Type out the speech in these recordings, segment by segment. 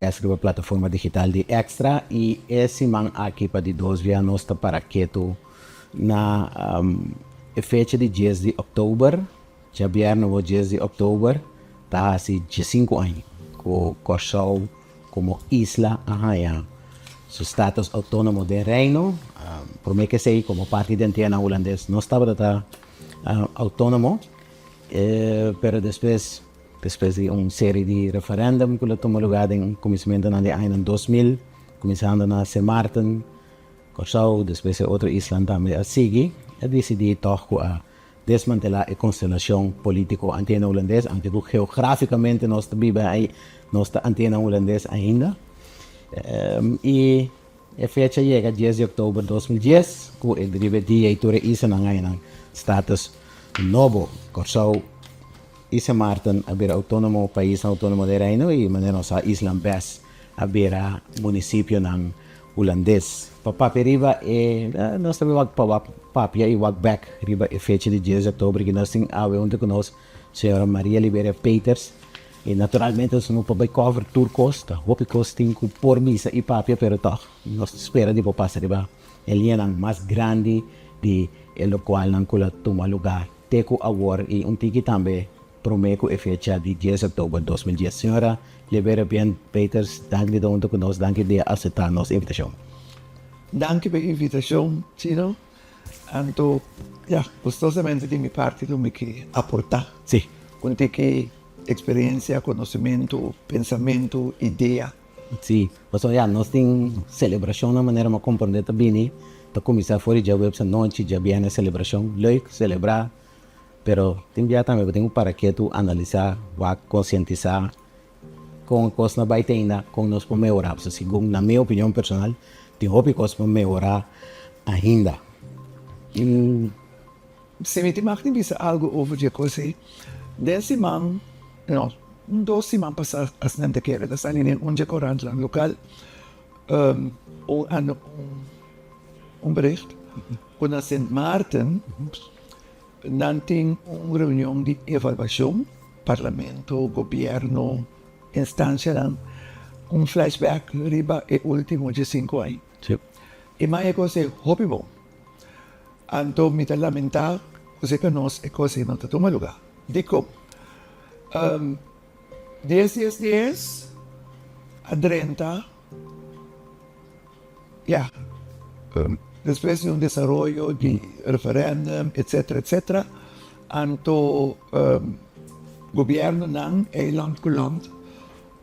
essa plataforma digital de Extra e esse man aqui para de 2 anos para quieto na fecha de 10 de outubro, já viernes o 10 de outubro, tá assim de 5 anos, com Corsol como isla Arranha, su status autônomo de reino, por mim que sei como parte da antena holandesa, não estava autônomo, pero depois de uma série de referendum que tomou lugar em começamento no ano 2000, começando na Sint Maarten, Curaçao, depois outra isla também a seguir, eu decidi toch a desmantelar a constelação política antena holandesa, antigo geograficamente nós vivemos aí, nossa antena holandesa ainda, e a fecha chega 10 de outubro de 2010, com o diretor isa na ngayon status novo, Curaçao, Sint Maarten haver autônomo país autônomo de reino e maneira sa Island Best haver município ng holandês. Papapia riba nós também wag papia e wag back riba e fecha de 10 de outubro que nós tem awe onde conosco senhora Maria Libera Peters e naturalmente nós não podemos cover tour costa, hope costing com por misa e papia pero toch nós espera de passar riba ele é mais grande de el qual nang kula toma lugar teco award e tiki também prometo e fecha de 10 de outubro de 2010. Senhora Libera Peters, dank de onde conosco, dank de aceitar nossa invitação. Dank pela invitação, Tino. Anto, gostosamente de minha parte, tu me que aportar. Sim. Com que experiência, conhecimento, pensamento, ideia. Sim. Mas nós temos celebração na maneira como compreender também. Então, começar fora de web essa noite, já viene a celebração, leuk, celebrar. Pero também tenho para que tu analisar, conscientizar com coisas na baita com nós para melhorar. Segundo na minha opinião personal, tem coisas para melhorar ainda. Se me mag niet bisa algo over je coisa, desse man, não, 2 semanas passadas, as nem te quero, das ali em corant lang local, bericht, quando a Sint Maarten, não tem uma reunião de evaluação, parlamento, governo, instância, flashback riba e último de 5 anos. Sim. E mais é coisa hobby bom. Anto me te lamentar, você que nós é coisa não te toma lugar. Dico, 10 a 30, depois de desenvolvimento de referendum, etc., anto governo ng land ko land,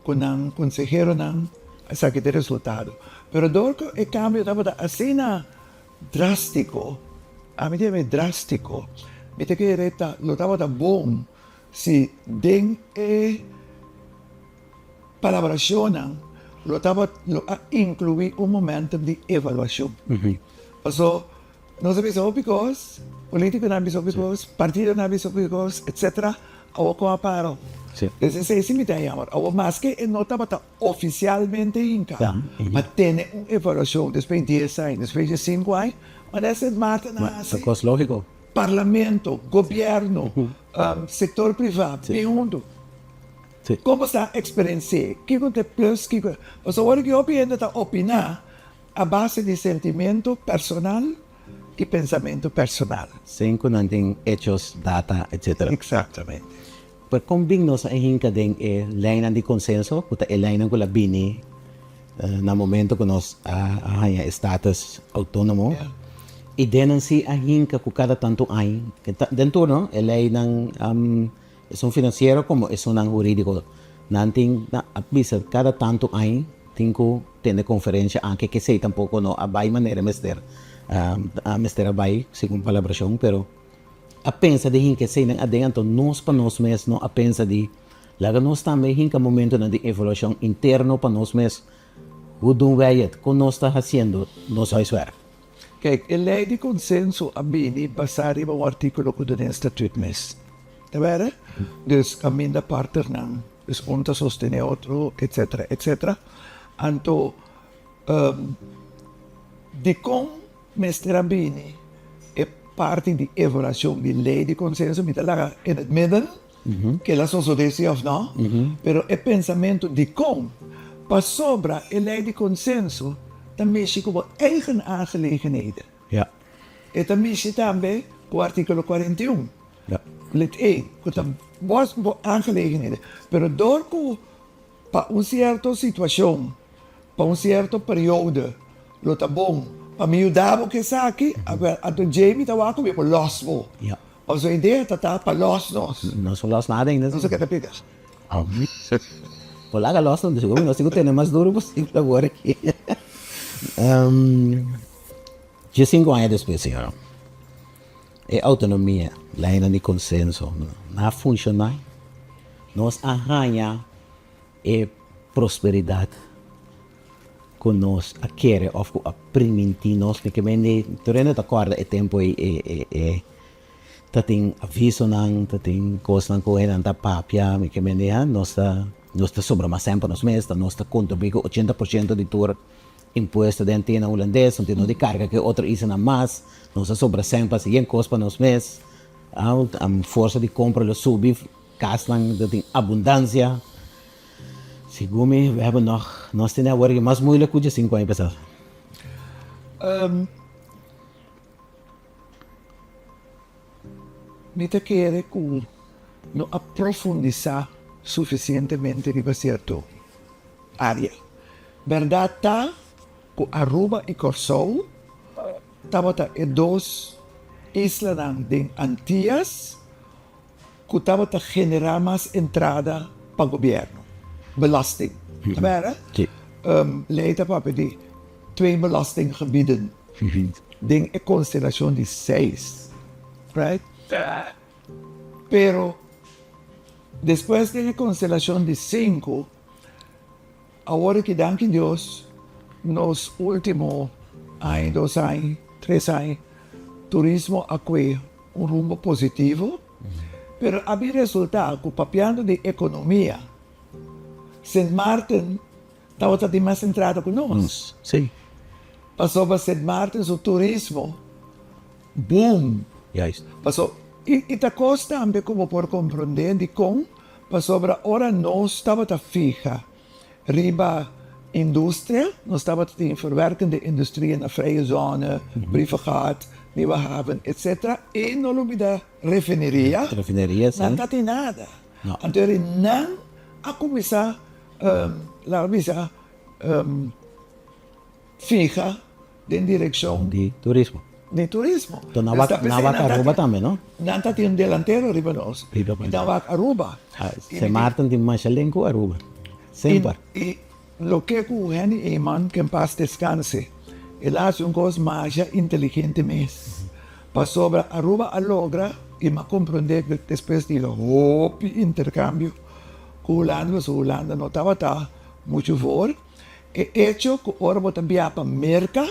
kunang consejero ng sa que de resultado. Pero dorko e cambio dapat asina drástico, a mí me drástico, me te que reta lo dapat bom si den palabracionan lo dapat lo incluir un momento de evaluación. So, no se visto because político não visto because partido não visto because etc. Ao com a paro. Esse se me tem amor. Ao mais que não estava oficialmente inca, mas tem uma evaluação depois de 10 anos, depois de 5 anos, mas essa marca nasce. É lógico. Parlamento, governo, setor privado, mundo. Como está a experiência? Que conta plus que o que eu opino é opinar a base de sentimento personal e pensamento personal. Sem que não tem hechos, data, etc. Exatamente. Pero kung bingno sa ihinka din line de consenso, kuta line ko labini na momento ko nos status autonomo. E denan si ahinka ko kada tanto ay dentro no line ng es un financiero como es un jurídico. Nanting na abisa kada tanto ay tinko tende conferência anche que sei tampoco no abay manera mister abay según palabración pero a pensa de hinka sei nang adento nos pa nos mes no a pensa de laga nos também hinka momento na de evolução interno pa nos mes hudun wayet con nos está haciendo nos hay suer. Kijk, in lei di consenso abini basari ba artikulo ko dun statute mes. Diba? Dus kami na partner ng dus unta sostene otro, etc. etc. Anto di con Mr. Abini è parte di evaluazione di lei di consenso mi talaga in het midden che la società of no, però è pensamento di con Pas sobra een lei de consenso, dan mis je gewoon eigen aangelegenheden. Ja. En dan mis je também o artículo 41. Ja. Lid 1, que tam was aangelegenheden. Pero door que para uma certa situação, para um certo período, lo tá bom, para me ajudar o que está aqui, a do Jamie tá lá comigo, los mo. Ja. Als a ideia tá para los nós. Não só los nada ainda. Não sei o que tá pegando. Wala ka lost, não siguro tayo na mas duro possível agora aqui. De 5 anos depois, senhor, é autonomia, lei de consenso, não funciona. Nós arranha é prosperidade que nós queremos ou a permitir nós, porque bem, durante a corda é tempo tá tem aviso não, tá tem coisa não correr não tá papia, porque bem, nós tá sobra mais sempre nos meses, nós tá contribuindo 80% de tour imposto de antena holandês, não tem de carga que outro isso não mais, nós tá sobra sempre assim em coisa para nos meses, a força de compra lo subir, castan tem abundância. Segundo we hebben nós temos agora mais moeilijk de 5 anos pessoal. Niet te keren que não aprofundizar suficientemente de certo área. Verdade tá que Aruba e Curaçao tava em 2 islas de Antillas que tava a generar mais entrada para o governo. Belasting. Tá vendo? Sim. Leida para de 2 belastinggebieden. Ding é constelação de 6. Right? Pero después de la constelación de 5, ahora que danke Dios, nos últimos años, 2 años, 3 años, turismo aquí un rumbo positivo, pero había resultado que papiando de economía, St. Martin estaba más centrado que nós. Sim. Pasó para St. Martin su turismo, boom. Juist. Passou, e da costa também como por compreender de com, passou para ora nós estava a fija, riba indústria, nós estava a verwerkende indústria na vrije zone, brievengat, nieuwe haven, etc. E não olvida refineria, Refineria, sim. não tem nada. Não. Então não a começar, lá começar fija em direção De turismo. de turismo. Então, na vaca Aruba também, não? Nanta tem delantero riba nós. Riba pa. Na vaca Aruba. Se Martin tem mais elenco Aruba. Sempre. E lo que o Henny Eman, que em paz descanse, ele hace um coisa mais inteligente mesmo. Para sobre Aruba a logra, e me compreender que depois de intercâmbio, que Holanda não estava muito for, e hecho que ora botam para Merca,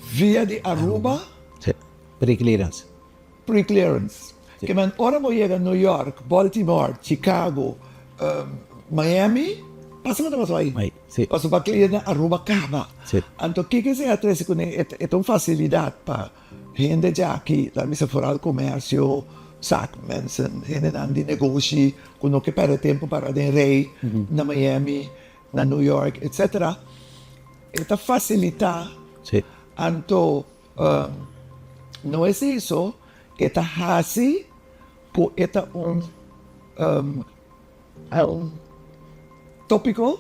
via de Aruba, Sim. Pre-clearance. pre-clearance. Que man ora mo llega a New York, Baltimore, Chicago, Miami, passamos na aí. Aí, sim. Passou para clear na Aruba Cava. Sim. Então, o que se atrasa com é uma facilidade para gente já aqui, lá me for ao comércio, sac, mensen, gente de negócio, com o que perde tempo para de rei, na Miami, na New York, etc. Esta facilita. Sim. Então, não é isso, esta hasi, que esta um tópico,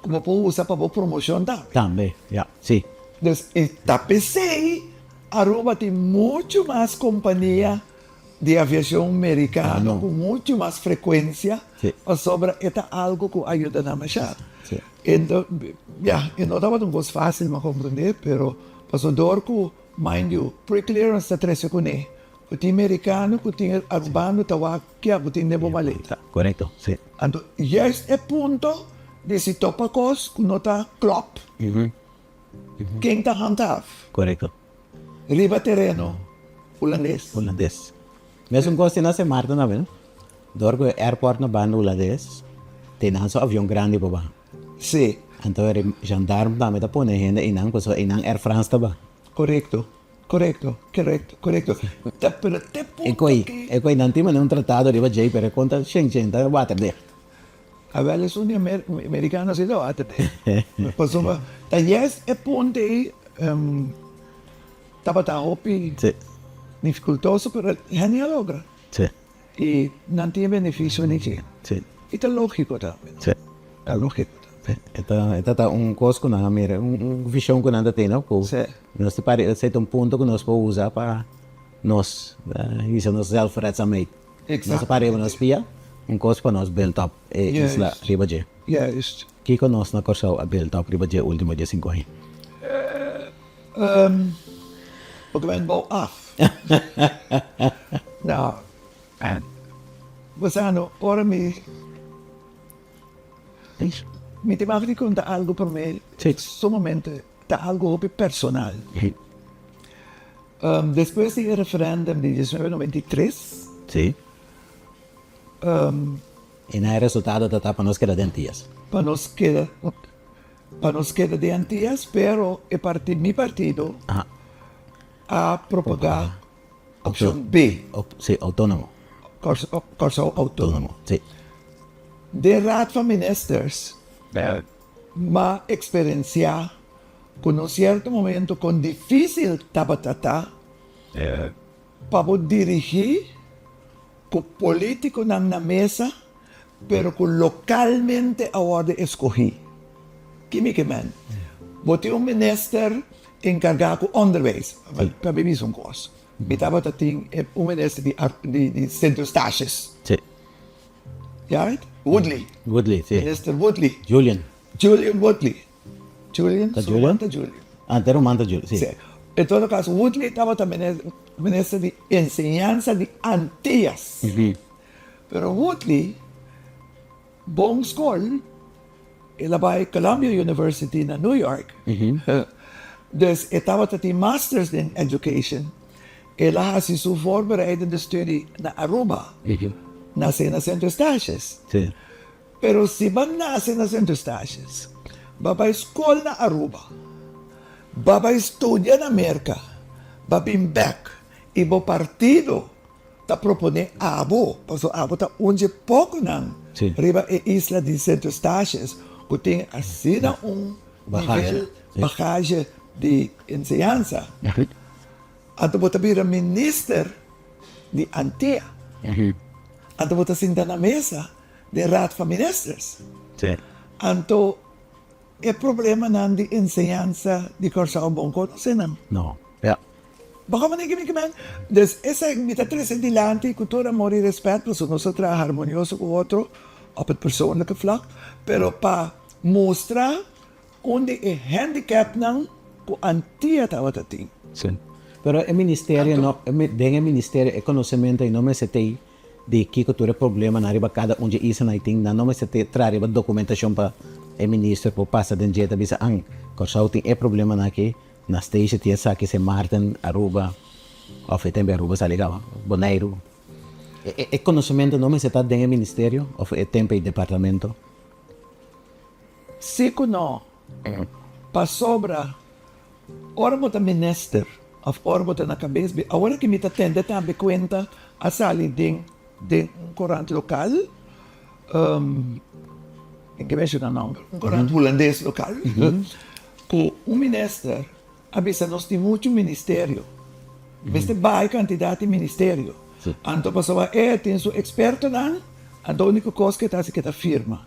como pode usar para promoção também. Também, ja. Sim. Então, esta PC, Aruba tem muito mais companhia de aviação americana, com muito mais frequência, sobre esta algo que ajuda na machada. Sim. Então, não estava tão fácil de compreender, pero passou dor que, mind you, pre-clearance está 13 com ele. O time americano, o time urbano, estava aqui, o time de maleta. Correto, sim. Então, este é o ponto de se topa coisa que não está klop. Quem está handhaf? Correto. Riba terreno, holandês. Holandês. Mesmo gosto na St. Martin também, não? Dorgo airport na banda holandês, tem um avião grande para lá. Sim, Então, era gendarme também tá pondo gente inang, pues inang Air France também. correto. Pero te ponto E coi nanti man un trattato di Vajay per conta Shenzhen da water de. A veces un americano se lo hace. Pasó, talles e punti, estaba hopi Sì, dificultoso, pero genial logra. sì, Y no tiene beneficio ni siquiera. sì, Y está lógico también. sì. Está lógico. Sì. Ito un costo que nós mira, visão que nós temos, que Sì. nós tem um ponto que nós podemos usar para nós, isso nós self-redsamheid. Nós paremos nós pia, um costo para nós build up, Yes. isla riba je. Ja, just. Kiko nós na corso a build up riba je último de 5 anos. Porque ben bouw af. Nou, we zijn ora mi te mag conta algo per me. Sì. Sommamente da algo personal. Después del referéndum de 1993, Sim. E na resultado da para nós que era dentias. para nos queda de antias, pero mi partido Ah, a propagar opción B, sim, autônomo. corso autónomo. Autônomo, sim. De Raad van Ministers, ma experiencia con un cierto momento con difícil tabatata para dirigir con político en la mesa, pero con localmente ahora escogí. Químicamente, boté un minister encargado con onderwijs, para vivir un curso. Mi tabatata un minister de centro stages, Sim. ja? Woodley. Woodley, sim. Minister Woodley. Julian. Julian Woodley. Julian? Tá Sumanta Julian. Antero manda Julian, sim. Sí. En todo caso, Woodley estaba también ministro de enseñanza de Antillas. Pero Woodley, bon school, él va a Columbia University en New York. Dus estaba también masters in education. Él hace su voorbereidende studie na Aruba. Nace na Centro Stages. Sim. Pero si van nace na Centro Stages, va para escola na Aruba, va para estudiar na América, va para back, e o partido está propondo abo, porque abo está onde pouco não, Sim. riba e isla de Centro Stages, que tem assim Bagagem, nível, sim. bagagem de enseñanza. Então, você vira minister de Antia. Então, você senta na mesa de Raad van Ministers. Sim. Então, o problema não de enseñanza de Corsao Bonco, não sei não. Não. Ja. Baka man ikke man. Dus essa mita tres dilante, cultura, amor e respeito, para nós trabalhar harmonioso com o outro, op het persoonlijke vlak, pero para mostrar onde é handicap não, com antia tawa tating. Sim. Pero o ministério, no, o ministério é conhecimento e não me se tem de que cultura problema na riba cada onde isso não tem, não me se tem trazer documentação para o ministro para passar de jeito bisa ang Corsao tem é problema na que na station tinha sa que se Martin Aruba ou tem Aruba sa legal Bonaire é conhecimento não me se está dentro do ministério ou é tempo e departamento. Se não, para sobra, ora mo ta minister, of ora mo ta na cabeça, agora que me ta tende também conta a sali de um corante local, em que mexe não, um corante holandês local, que minister, avisa nós tem muito ministério, mas tem vai quantidade de ministério. Sim. Então passou tem seu experto não, a única coisa que está se que tá firma.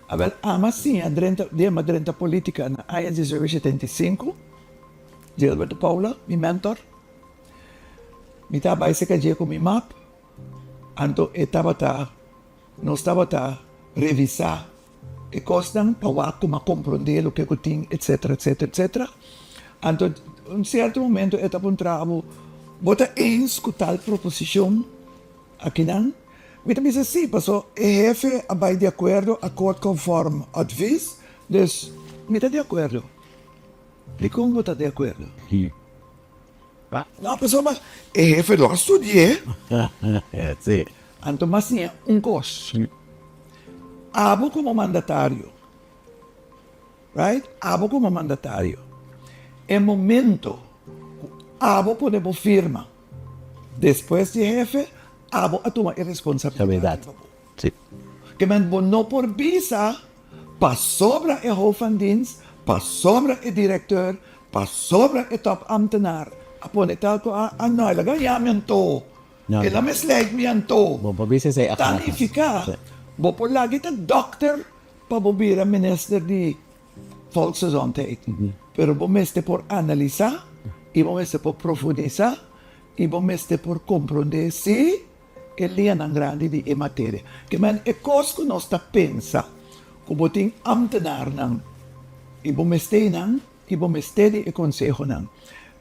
Abel, mas sim, a drenta política na AIA 1975, Gilberto Paula, mi mentor, mi estaba esse que com mi map, então nós estava a revisar e costan para como compreender o que eu tinha, etc, etc, etc. Então, em certo momento, eu estava trabalho, bota eens com tal proposição aqui não. Me também disse sim, passou, o jefe vai de acordo, acordo conforme advies, dus, me está de acordo. E como está de acordo? Não, pessoal, mas o jefe lá estudie. É, sim. Então, mas tinha custo. Abo como mandatário. Right? Abo como mandatário. Em momento, abo podemos firma. Depois de jefe, abo a tomar a responsabilidade. Verdade. Sim. que men no por visa, pa sobra e hoofd van dienst, pa sobra e directeur, pa sobra e top ambtenaar. Apon ital ko ano, laga yaman to. No, Kaya misleid mi yan to. Bo pabisa sa Tanifica. Bo po lagi ta dokter, pabobira minister di volksgezondheid. Pero bo meste por analisa, ibo meste por profundizar, ibo meste por comprender si e lian ang grande di e materia. Che men e cosco non sta pensa, como ting ambtenaar nang, ibo meste di e consejo nang.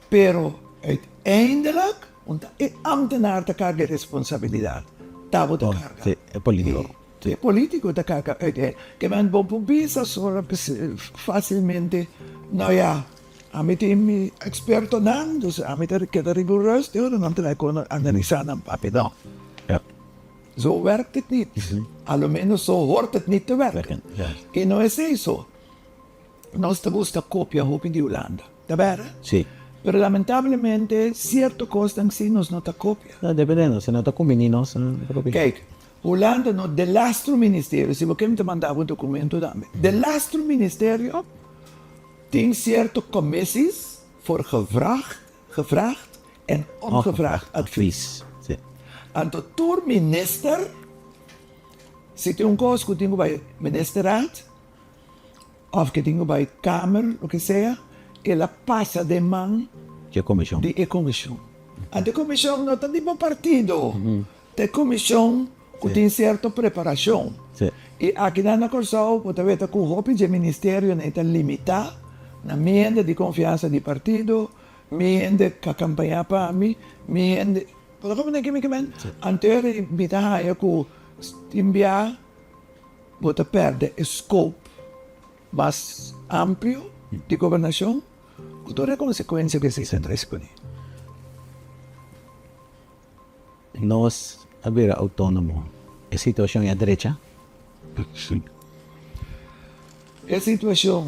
Pero uiteindelijk, want e ambtenaar te carga responsabilidad. Tabo te carga. sì, è politico. E politico te carga che men bon pubisa solo facilmente, no ja, amit mi experto nang, dus amit que de rigoureus, dan te lijken analyseren aan papi. No. Ja. Zo werkt het niet. Almeno zo hoort het niet te werken. Ja. E non è eso. Non sta gusta copia hopi di Holanda. Da vero? Sì. Pero lamentablemente, cierto cosas sí nos nota copia. No, dependendo, se nota con meninos, Kijk, Holanda no delastro ministerio, se we te mandava un documento daarmee. Delastro ministerio, tem cierto commissies voor gevraagd en ongevraagd advies. Sì. En de toer minister, zit een koos que tenho bij ministerraad, of que tenho bij kamer, o que sea, ela passa de man C'è commissione. de comissão. A de comissão não está de bom partido. De comissão que tem certa preparação. Sì. E aqui na Corsão, você vê que o roupa de ministério não está limitado na minha de confiança de partido, minha que campanha para mim, minha de... Pode como que me quemen? Anterior, me dá aí que enviar, você perde o scope mais amplo de governação, com toda a consequência que se traz com ele. Nós, a ver, autónomo, a situação é a direita, A situação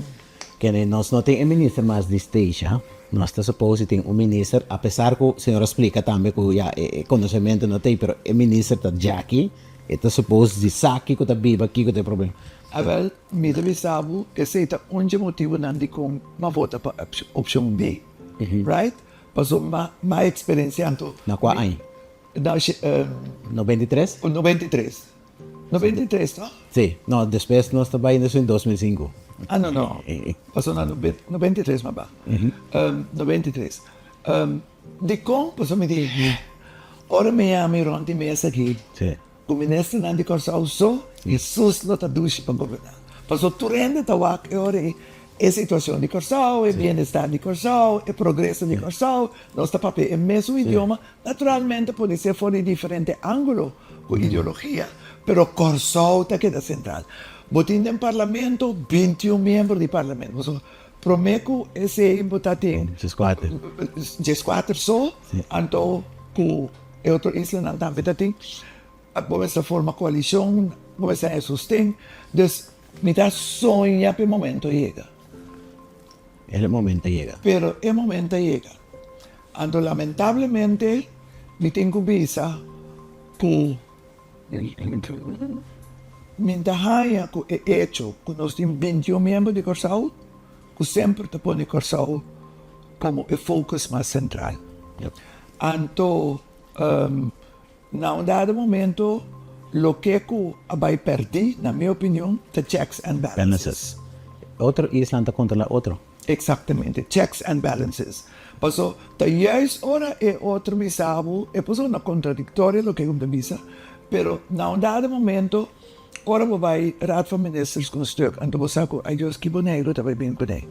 que nós não temos um ministro mais de esteja, nós estamos suposto ter um ministro, apesar que o senhor explica também que já conhecimento não tem, mas o ministro está já aqui, está suposto de saque que está vivo aqui, que tem problema. Wel, me sabe, esse é o motivo não de com uma vota para opção B, right? Passou uma experiência então. Na qual ano? Na 93? 93. 93, não? Sim, não, depois nós trabalhamos em 2005. Ah, não. Passou na 93, mas ba. 93. De com, passou me de, ora me ame ronde mesa aqui. Sim. O ministro não de Corsão só, Jesus não está duche para governar. Passou turende tawak e ora a situação de Corsão, o bem-estar de Corsão, o progresso de Corsão, nosso papel é o mesmo idioma, naturalmente pode ser fora de diferente ângulo com ideologia, pero Corsão está aqui da central. Botin no parlamento, 21 membros do parlamento. So, prometo esse botating. G4 só, então com outro isla não está betating. Começa a formar coalição, começa a sustento. Dus, me dá sonha para o momento chega. El momento llega. Pero el momento llega. Então, lamentablemente, me tenho visa que Mintahaya ko e hecho que nós temos 21 membros de Corsão, que sempre te põe Corsão como o foco mais central. Então, num dado momento, o que vai perder, na minha opinião, é checks and balances. Outro isla está contra o outro. Exatamente, checks and balances. Paso, ta juist ora e outro me sabe, e paso una contradictoria lo que eu me visa, pero num dado momento, ora vai raad van ministers com stuk, en dan saco, ai jos kibo negro, ta vai bem com nei.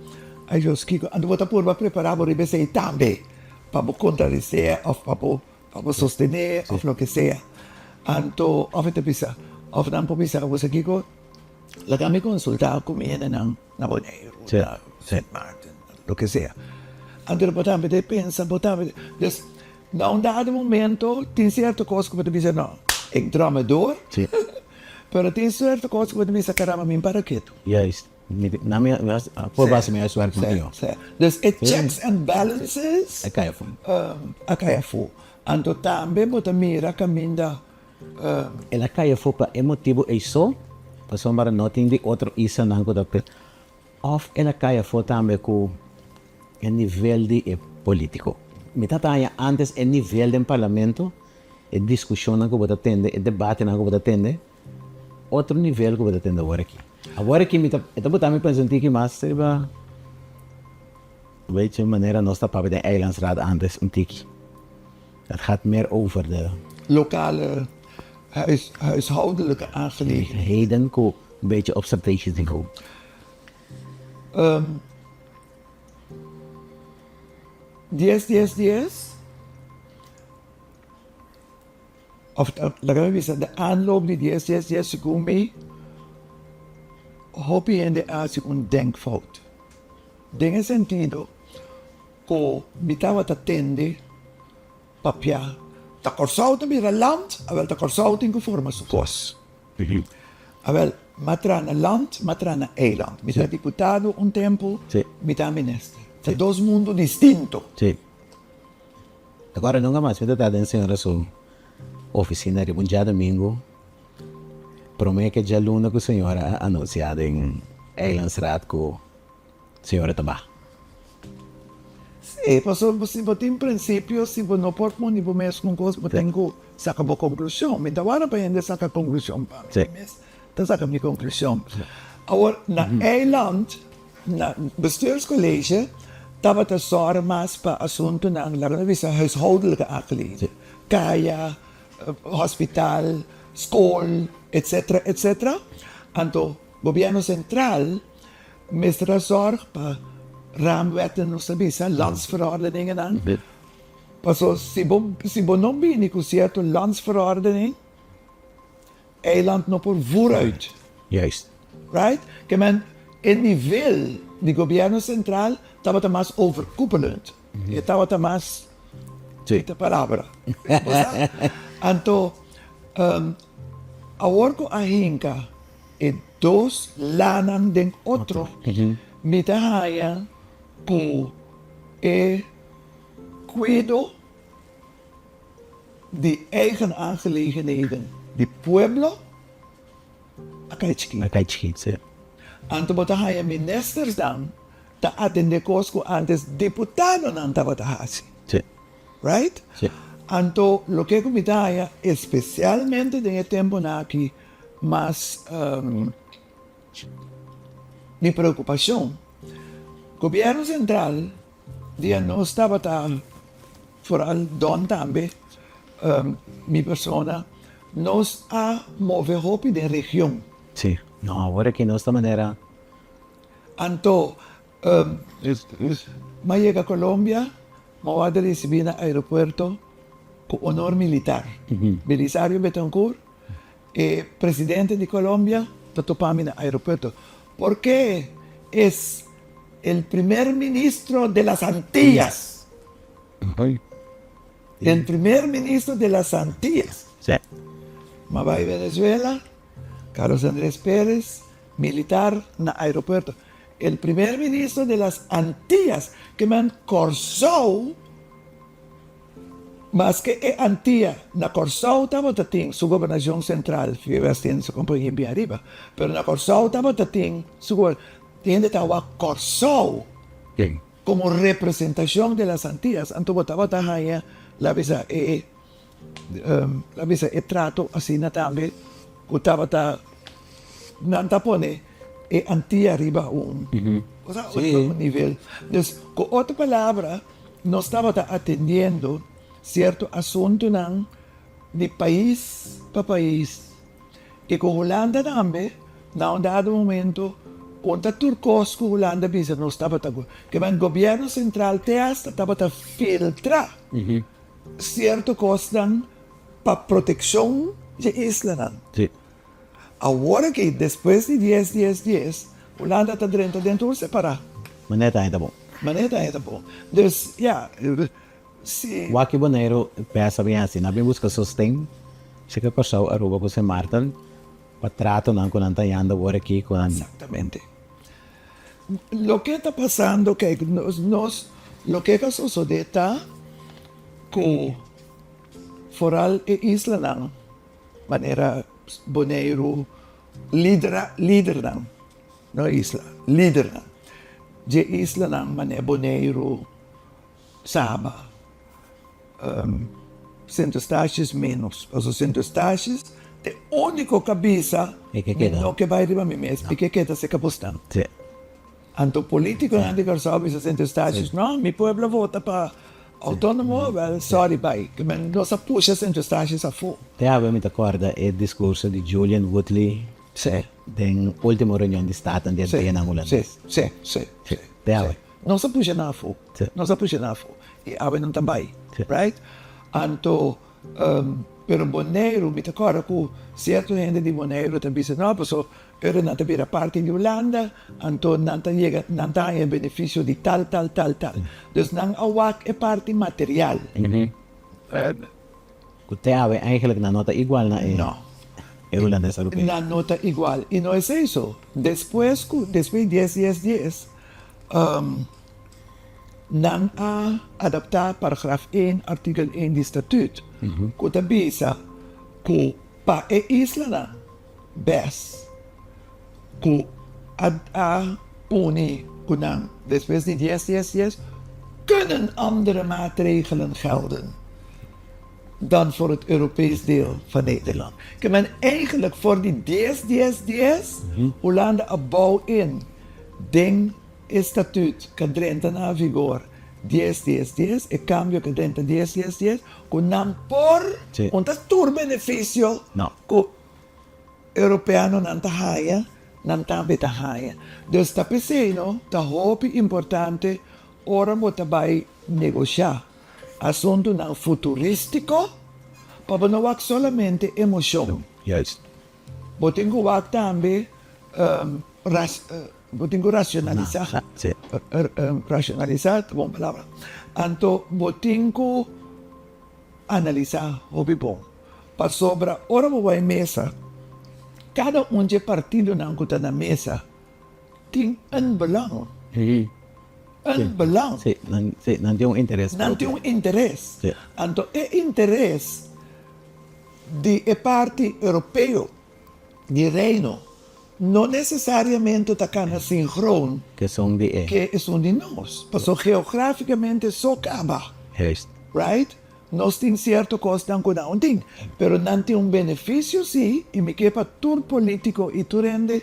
Ai jos kibo, en dan vota purva preparavo ribese tambe, para contrariar, of para sostener, of lo que sea. Anto, of te pisa, of dan po pisa, você kiko, la kami consultar comida ng Nabonero, na St. Martin, lo que sea. Anto botame te pensa, botame, dus, num dado momento, tem certa coisa que você diz, não, ik drama door, Sim. pero tem certa coisa que você diz, caramba, me para quieto. Juist. Na minha, por base minha suar com eu. Dus it checks and balances, É caio fome. akaya fu. Anto tambe bota mira caminda, Ela caio fome para emotivo é só Pasó para no tener otro isa nang ko dapat. Of ela kaya fo tambe ko el nivel de político. Me tataya antes el nivel del parlamento, el discusión nang ko bota tende, el debate nang ko bota tende, outro nível que eu vou tendo agora aqui. Agora aqui, eu vou me pensando que mais será, weet je, maneira nós está para de eilandsraad antes um tiki. Het gaat meer over de Lokale huishoudelijke aangelegenheden. heden, ko een beetje op strategisch niveau. DS. Of laten we zeggen, de aanloop die DS komt mee, hoop je in de Azië een denkfout. Dingen sentido, ko bitawa tatende, papia, ta corsautin bira land, awel ta corsautin ko forma su kos. Awel, matra na land, matra na eiland. Mita diputado un tempo, Sí. mita minister. Sa dos mundos distintos. Sim. Agora nunca mais me tratar de senhora sua oficina de um dia domingo. Promete que já luna com a senhora anunciada em eilandsraad com a senhora Tabá. Sí, pasó, si en principio, si no por ni por mes con cosas, tengo, saca por conclusión. Me daba para gente saca conclusión. Sí. Dan saca mi conclusión. Ahora, na eiland, na bestuurscollege, dat we te zorgen maar para asunto na ang laran visa huishoudelijke aangelegenheden. Kaya, hospital, school, etc. Anto, gobierno central, mistra zorg pa raamwetten no sabi sa landsverordeningen aan. Paso, si bonom bini ko siya to landsverordening, eiland no por vooruit. Juist. Right? Que men, el nivel de gobierno central estaba más overkoepelend. Estaba más, Sí. esta palabra. Anto, aworko ahinka, e dos lanan den otro, mita haya, po, cuido die eigen aangelegenheden. Die pueblo, akaitski. Acá chiquito, sim. Anto botahaya ministers dan, ta atende kosko antes diputado nan ta botahasi. Sim. Right? Sí. Anto, lo que comitaya, especialmente en el tiempo na aquí, más mi preocupación. Gobierno central, dia no estaba tan, vooral don tambe, mi persona, nos ha movido hopi de región. Sim. Não, agora aqui nesta maneira. Anto, ma llega a Colombia, ma va a recibir al aeropuerto con honor militar. Belisario Betancourt, presidente de Colombia, topami en el aeropuerto. Porque es el primer ministro de las Antillas. Oi. El primer ministro de las Antillas. Sim. Ma va a Venezuela, Carlos Andrés Pérez, militar en el aeropuerto. El primer ministro de las Antillas, que me corsó, más que Antilla, na corsó estaba tatín su gobernación central, que iba a ser su compañía bien arriba, pero na corsó estaba tatín su gobernación, estaba corsó Quem? como representación de las Antillas. Anto botaba tahaya la visa trato así na tambe, utaba ta nanta pone Antilla arriba o sea, Sí. otro nivel. Entonces, con otra palabra, no estaba atendiendo cierto asunto de país para país. Y con Holanda también, en un dado momento, contra turcos con Holanda bisa no estaba que el gobierno central estaba a filtrar cierto cosas para protección de isla. Sim. Ahora que después de 10, Holanda está dentro de separar. Maneta ainda bom. Maneta é bom. Entonces, ya, sí. O aqui boneiro peça bem assim, na bem busca sustém. Chega com o aruba com o Martin, para trato não com antayando agora aqui com Exactamente. Lo que está pasando que lo que sucede está con foral e isla ng manera Bonaire, líder ng, no isla, líder ng. Je isla ng Maneboneiro, Saba, Centro Eustáquio menos. Also Centro Eustáquio, the único cabeça E que queda? no que vai riba mi mes, e que queda se capustan. Sí. Anto político não de Garçom, se Centro Eustáquio, não, mi pueblo vota para autónomo, well, sorry, bye. Men nossa puxa Centro Eustáquio a fu. Te mi ricorda il discorso di Julian Woodley Sì. den ultimo riunione di Stato di Sì, Antena Angolana. sì, sì, sì, sì. Te Non sa puxa na fu. Sì. Non sa puxa na fu. E ave non tambay. Sì. Right? Anto, pero Bonaire, mi ricordo che certo gente di Bonaire ti dice, no, so, era nata per parte di Olanda, anto nanta llega, nanta in beneficio di tal. Dus nang awak e parte material. Te eigenlijk na nota igual na No. Irlandesa europea. La nota igual. Y no es eso. Después 10, nang adaptar paragraaf 1, artikel 1 di statuut. Kuta bisa ku pa isla na bes ku puni kunang después de 10, kunnen andere maatregelen gelden dan voor het Europees deel van Nederland. Ik ben eigenlijk voor die 10, Hollanda een bouw in. Ding is statuut, cadrenta na vigor. 10, e cambio cadrenta 10, con nam por, Sí. un tour beneficio, No. con Europeano nantahaya, nantabetahaya. Dus tapeseno, ta hopi importante, ora mo tabay negociar. Assunto não futurístico, para não ser solamente emoção. Juist. Botingo wak também, botingo racionalizar. Sí. Racionalizar, bom palavra. Anto, botingo analisar, hobby bom. Para sobra, ora vai mesa. Cada de partido não está na mesa tem belang. Belang. Sí, nanti un interés. Não tem interesse. Sì. Então, é interesse de parte europeu, de reino, não necessariamente está na sincron, Que son de que é um de nós. Porque geograficamente só acaba, Juist. right? Nós temos certo custo com não tem, pero não tem benefício, sim, e me quepa tur político e tu rende,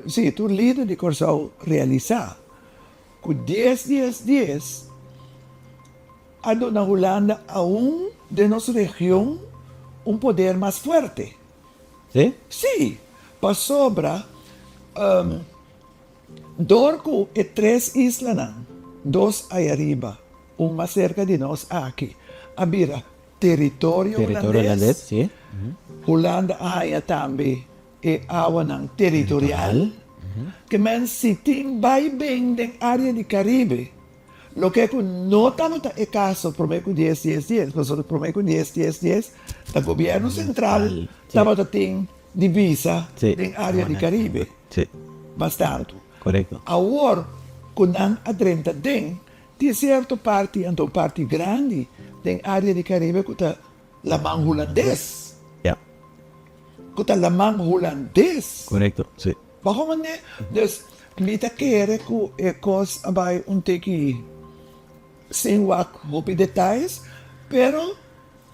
sim, tu líder de corso realizar. Com 10, a na Holanda aún de nossa região poder mais forte. ¿Sí? Sim, para sobra, Dorco e 3 islas, 2 aí arriba, uma cerca de nós aqui. Abira, território Holandés, sí. Holanda há também e água territorial. Que men si ting vai bem den área de Caribe, lo que não está é caso por meio com 10, mas por meio com 10, o governo central estava tem divisa Sí. den área de Caribe, Sí, bastante. correcto. Agora, com a adrenta den, de certa parte, então parte grande den área de Caribe que está la man holandês, Ja, que está la man holandês. correcto. Sí. Waarom niet? Dus niet keren ku ekos abay unteki sin wak hopi details, pero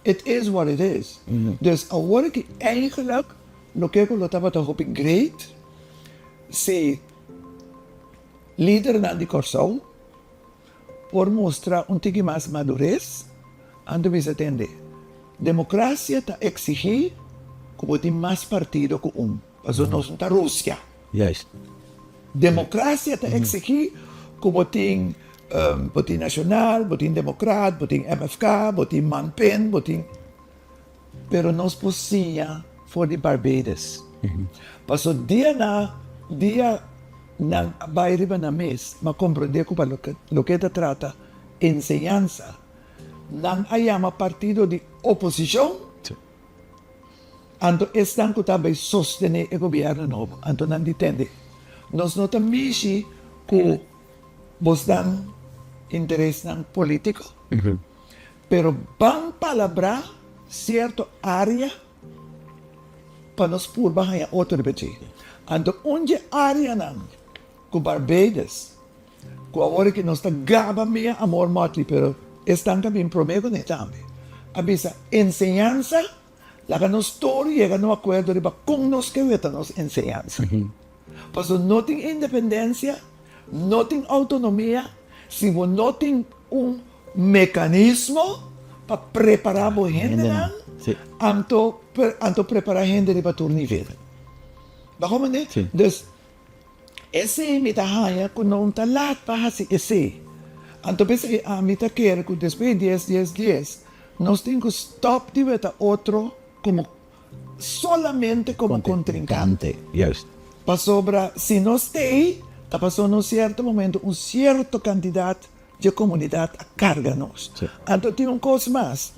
it is what it is. Dus al word ik eigenlijk, lo que lo taba to hopi great, si líder na di corso, por mostrar unteki mas madurez, ando me atende. Democracia ta exigir como tem mais partido que Mas nós não tá Rússia. Juist. Democracia te exigir como tem botin nacional, botin democrat, botin MFK, botin Manpen, botin... Pero nós posia for de Barbados. Passou dia na bairiba na mês, mas compreender que lo que te trata enseñanza. Não há partido de oposição. Sí. Anto estão que também sostener o governo novo. Anto não entende. Nós não temos que vos dan interesse político, pero van palabra certa área para nos purba haya outro bete. Anto onde área não, com Barbados, com agora que nós está gaba meia amor matri, pero estão também prometo ne também. Abisa enseñanza, la que nos todo llega no acuerdo de con nos que veta nos enseñanza. Pues no tiene independencia, no tiene autonomía, si vos no tiene un mecanismo para preparar a gente, Sí. anto preparar a gente para tu nivel. Bajo me Sí. Dus, esse imita haya con un talat para hacer esse. Anto pense a mita quer que después 10, nós temos que stop de ver outro como solamente como contrincante. Juist. Para sobra, se nós tem, está passando um certo momento, um certo candidato de comunidade a carga nós. Sim. Então tem uma coisa mais.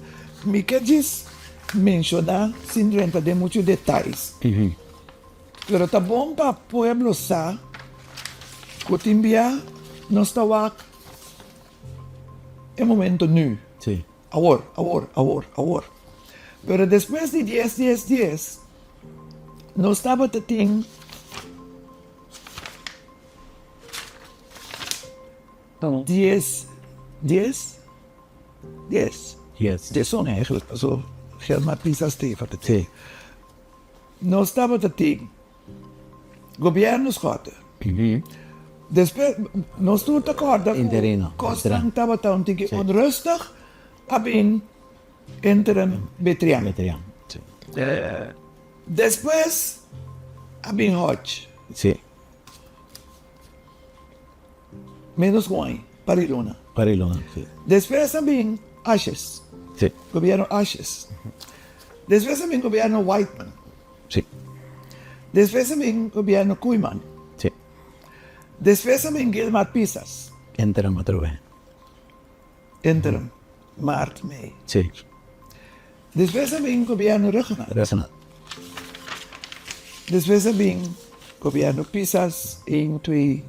Me quer dizer, mencionar, sem entrar de muitos detalhes. Pero tá bom para o povo saber que o Timbia não está lá em momento nu. Sí. Ahora. Pero después de 10, no estaba teniendo Então, 10. yes. De son eigenlijk, zo heel maar pisas tegen. Sí. No estaba teniendo gobiernos cortos. Después, no estuvo de acuerdo. Interino. Constant estaba tan onrustig. Abin interim Betrian. Veterano. Sí. Después, abin Hodge. Sí. Menos Guay, Pariluna. Parilona. Sí. Después abin Ashes. Sí. Gobierno Ashes. Después abin gobierno Whiteman. Sí. Después abin gobierno Kuyman. Sí. Después abin Gilmar Pisas. Entra otra vez. Interim. Maart, mei. Sí. Después abin gobierno Ruggenat. Razonado. Después abin gobierno Pisas 1, 2,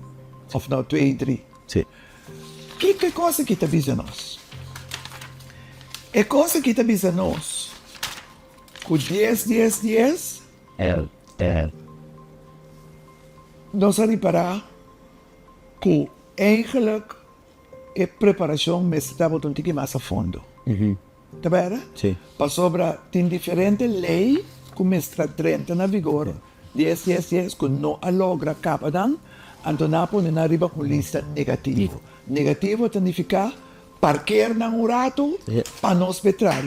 of nou 2, 3. Sí. Que coisa que está visando nós? É coisa que está visando nós. Com 10, El. nós vamos reparar que eigenlijk a preparação me estava um pouquinho mais a fundo. Tá vendo? Sí. Para sobra, tem diferente lei que me está entrando na vigor. 10, que não logra capa dan, então não pode arriba com lista negativo. Negativo significa parquear nang rato Ja. para nós betrar.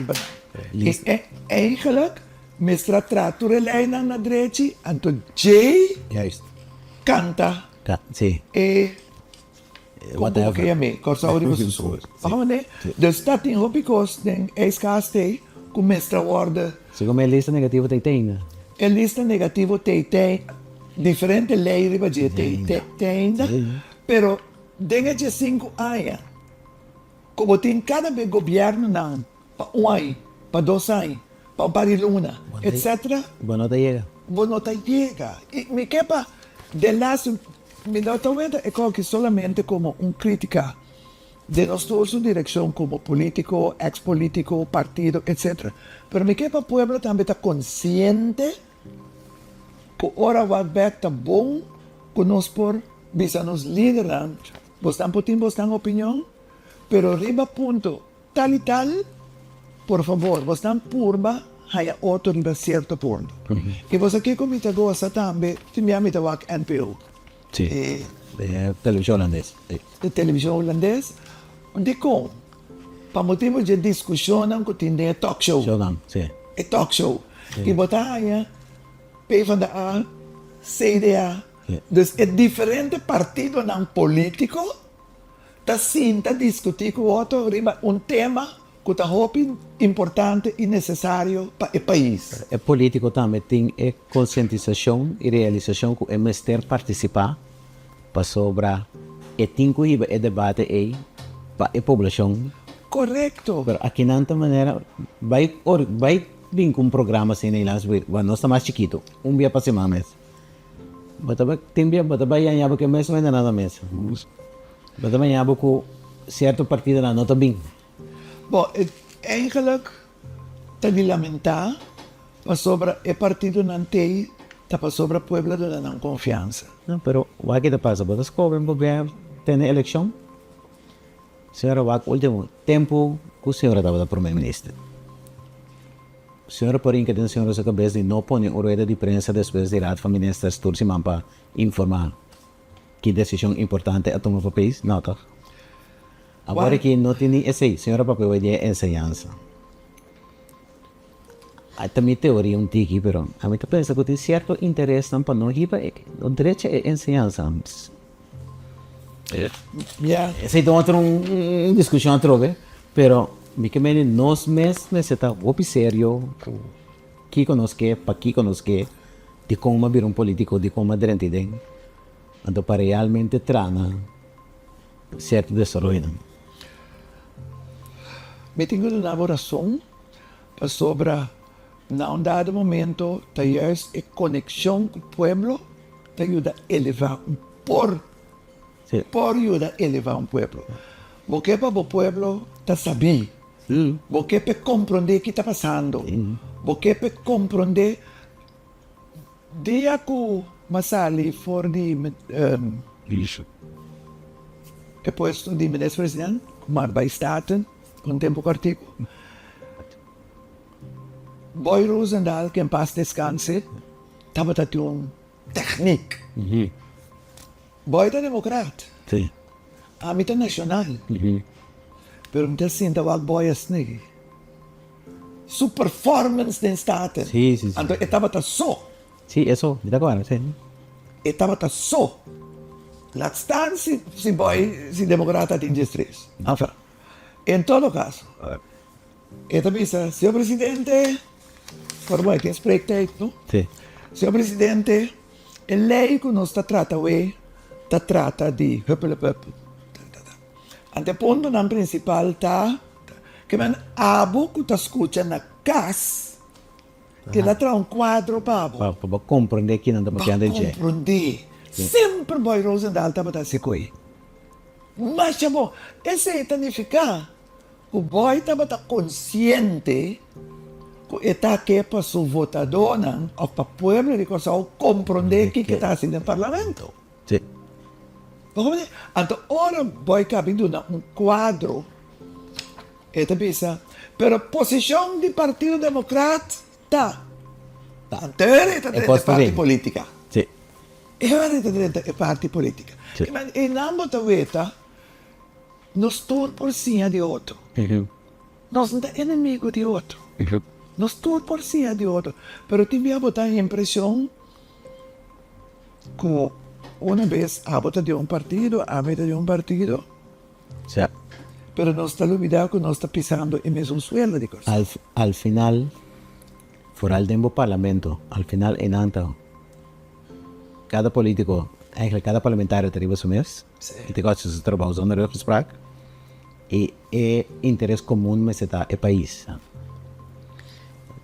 Lista. Eigenlijk, me está tratando lei na direita, então J Juist. canta Sí. e Whatever. que é me, corsa ori was so. Vamos né? Dus dat in hobikos den SKST com mestra worden. Si come lista negativa te tenga. A lista negativo tem diferente lei riba de tem, pero denga de 5 anos. Como tem cada vez governo não, para ano, para 2 anos, para Bariluna, etc. Bueno, te llega. Vos no te llega. Y me quepa de las me da cuenta es como que solamente como un crítica de nuestra dirección como político, ex político, partido, etc. Pero me quepa pueblo también está consciente que ahora va a ver tan bom que nos por visa nos lideran, vos tan potín, vos tan opinión, pero arriba punto tal y tal, por favor, vos tan purba, haya otro riba cierto punto. Y vos aquí como te goza también, te me llama wak NPO. Sí. De televisión holandés. Sí. De televisão holandês, onde com, para motivos de discussão, que tem talk show. Shodan. Sí. É talk show. E botar aí, PvdA, CDA. Sí. Dus é diferente partido não político, está sim, está discutir com outro, tema que está importante e necessário para o país. É político também tem conscientização e realização que é mestre participar para sobrar e tem que ir e debate aí para a população. Correto. Pero aqui não tem maneira vai vir com um programa assim nós nós está mais chiquito dia para semana mês. Bataba tem dia bataba ia porque mês não é nada mês. Bataba ia com certo partido na nota bem. Bom, eigenlijk te lamentar, para sobre el partido nantei, está para sobre el pueblo de la confianza. Não, pero o que te passa? Você descobre que tem eleição? Senhora, o último tempo que a senhora estava da primeira-ministra. A senhora, porém, que tem a senhora na cabeça de não pôr uma rueda de prensa depois de ir para ministros todos para informar que decisão importante a tomar para o país? Não, tá? Agora Why? que não tem essa aí, senhora, papel de ensinança. Também teoria tiki, pero a mim pensa que tem certo interesse para não ir para o direito é ensinança. Yeah. Essa é outra discussão trove, pero mi que me nos mes necessita o sério que conosco para que conosco de como vir político, de como dirente den, então para realmente trana certo desenvolvimento. Me tenho uma oração para sobre, num dado momento, talvez a conexão com o pueblo te ajuda a elevar Sim. por ayuda a elevar um pueblo. Porque para o pueblo está saber, porque para compreender o que está passando, porque para compreender dia que Masali for de é posto de ministro-presidente, maar bij Staten, com tempo curtido. Boy Rosendahl, que em paz descanse, estava tendo uma técnica. Boy da democrata, Sim. a mim é nacional, pero não sinta o boy assim. Sua performance den Staten, Sim, sim, sim. então estava só, Sim, isso, me dá agora, sim. estava só. Laat staan se boy, se democrata tem distrito. Enfin, em todo caso, esta visa, senhor presidente, por bem, tem spreektijd, não? Sim. Senhor presidente, a lei que nós trata de huppelepup. Ante ponto nan principal tá que man abo que tá escuta na casa que lá traz quadro pabo. Para compreender que não estamos querendo dizer. Compreender. Sempre Boy Rosendahl estava tá se coi. Mas chamo, esse é significa o boy estava tá consciente que está aqui para seu votador, ou para o povo de coisa, compreender o que está assim no parlamento. Sim. Então, ora, boy cabindo um quadro, e te pensa, pero posição do Partido Democrata, tá. Anterior é parte política. Sim. E agora é parte política. Sim. Mas, em ambos a veta, nós estamos por cima de outro. Nós não somos inimigo de outro. Nós estamos por cima de outro. Pero tive a botar a impressão que uma vez a bota de um partido, a meta de um partido, Sim. pero nós estamos olvidando que nós estamos pisando em mesmo suelo de coisas. Al final, fuera del parlamento, al final en Anta, cada político, eigenlijk cada parlamentario tiene su mes, y te coches su trabajo zonder gesprek, y el interés común me está el país.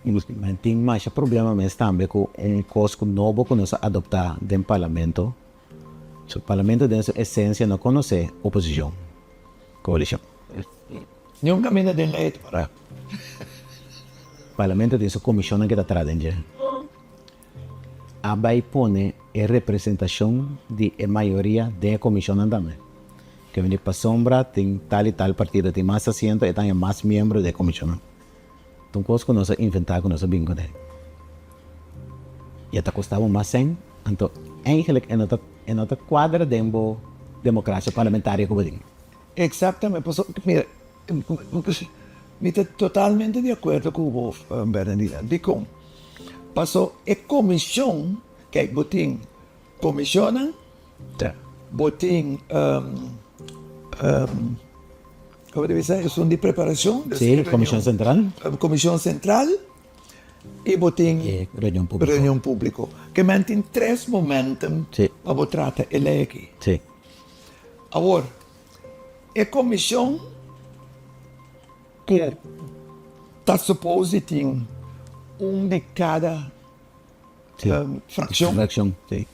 Men tem mais problema mas também com coisa novo que nós adoptar do parlamento. O parlamento tem sua essência não conhece oposição, coalição. Nenhum caminho de lei para. O parlamento tem sua comissão que está atrás dele. A vai pone a representação de a maioria da comissão também. Que vem para sombra tem tal e tal partido tem mais assento e tem mais membros da comissão. Então, coisa que nós inventar com nosso bingo dele. E até custava mais 100, então, eigenlijk é nota quadra de democracia parlamentar como digo. Exatamente. Mira, estou totalmente de acordo com o Bernardino. Digo, passou a comissão, que botem comissiona, botem como deve ser, são de preparação. Sim, comissão central. Comissão central e botem reunião pública. Que mantém 3 momentos para botar a lei aqui. Sim. Agora, a comissão que está suposto ter de cada fração. Sim.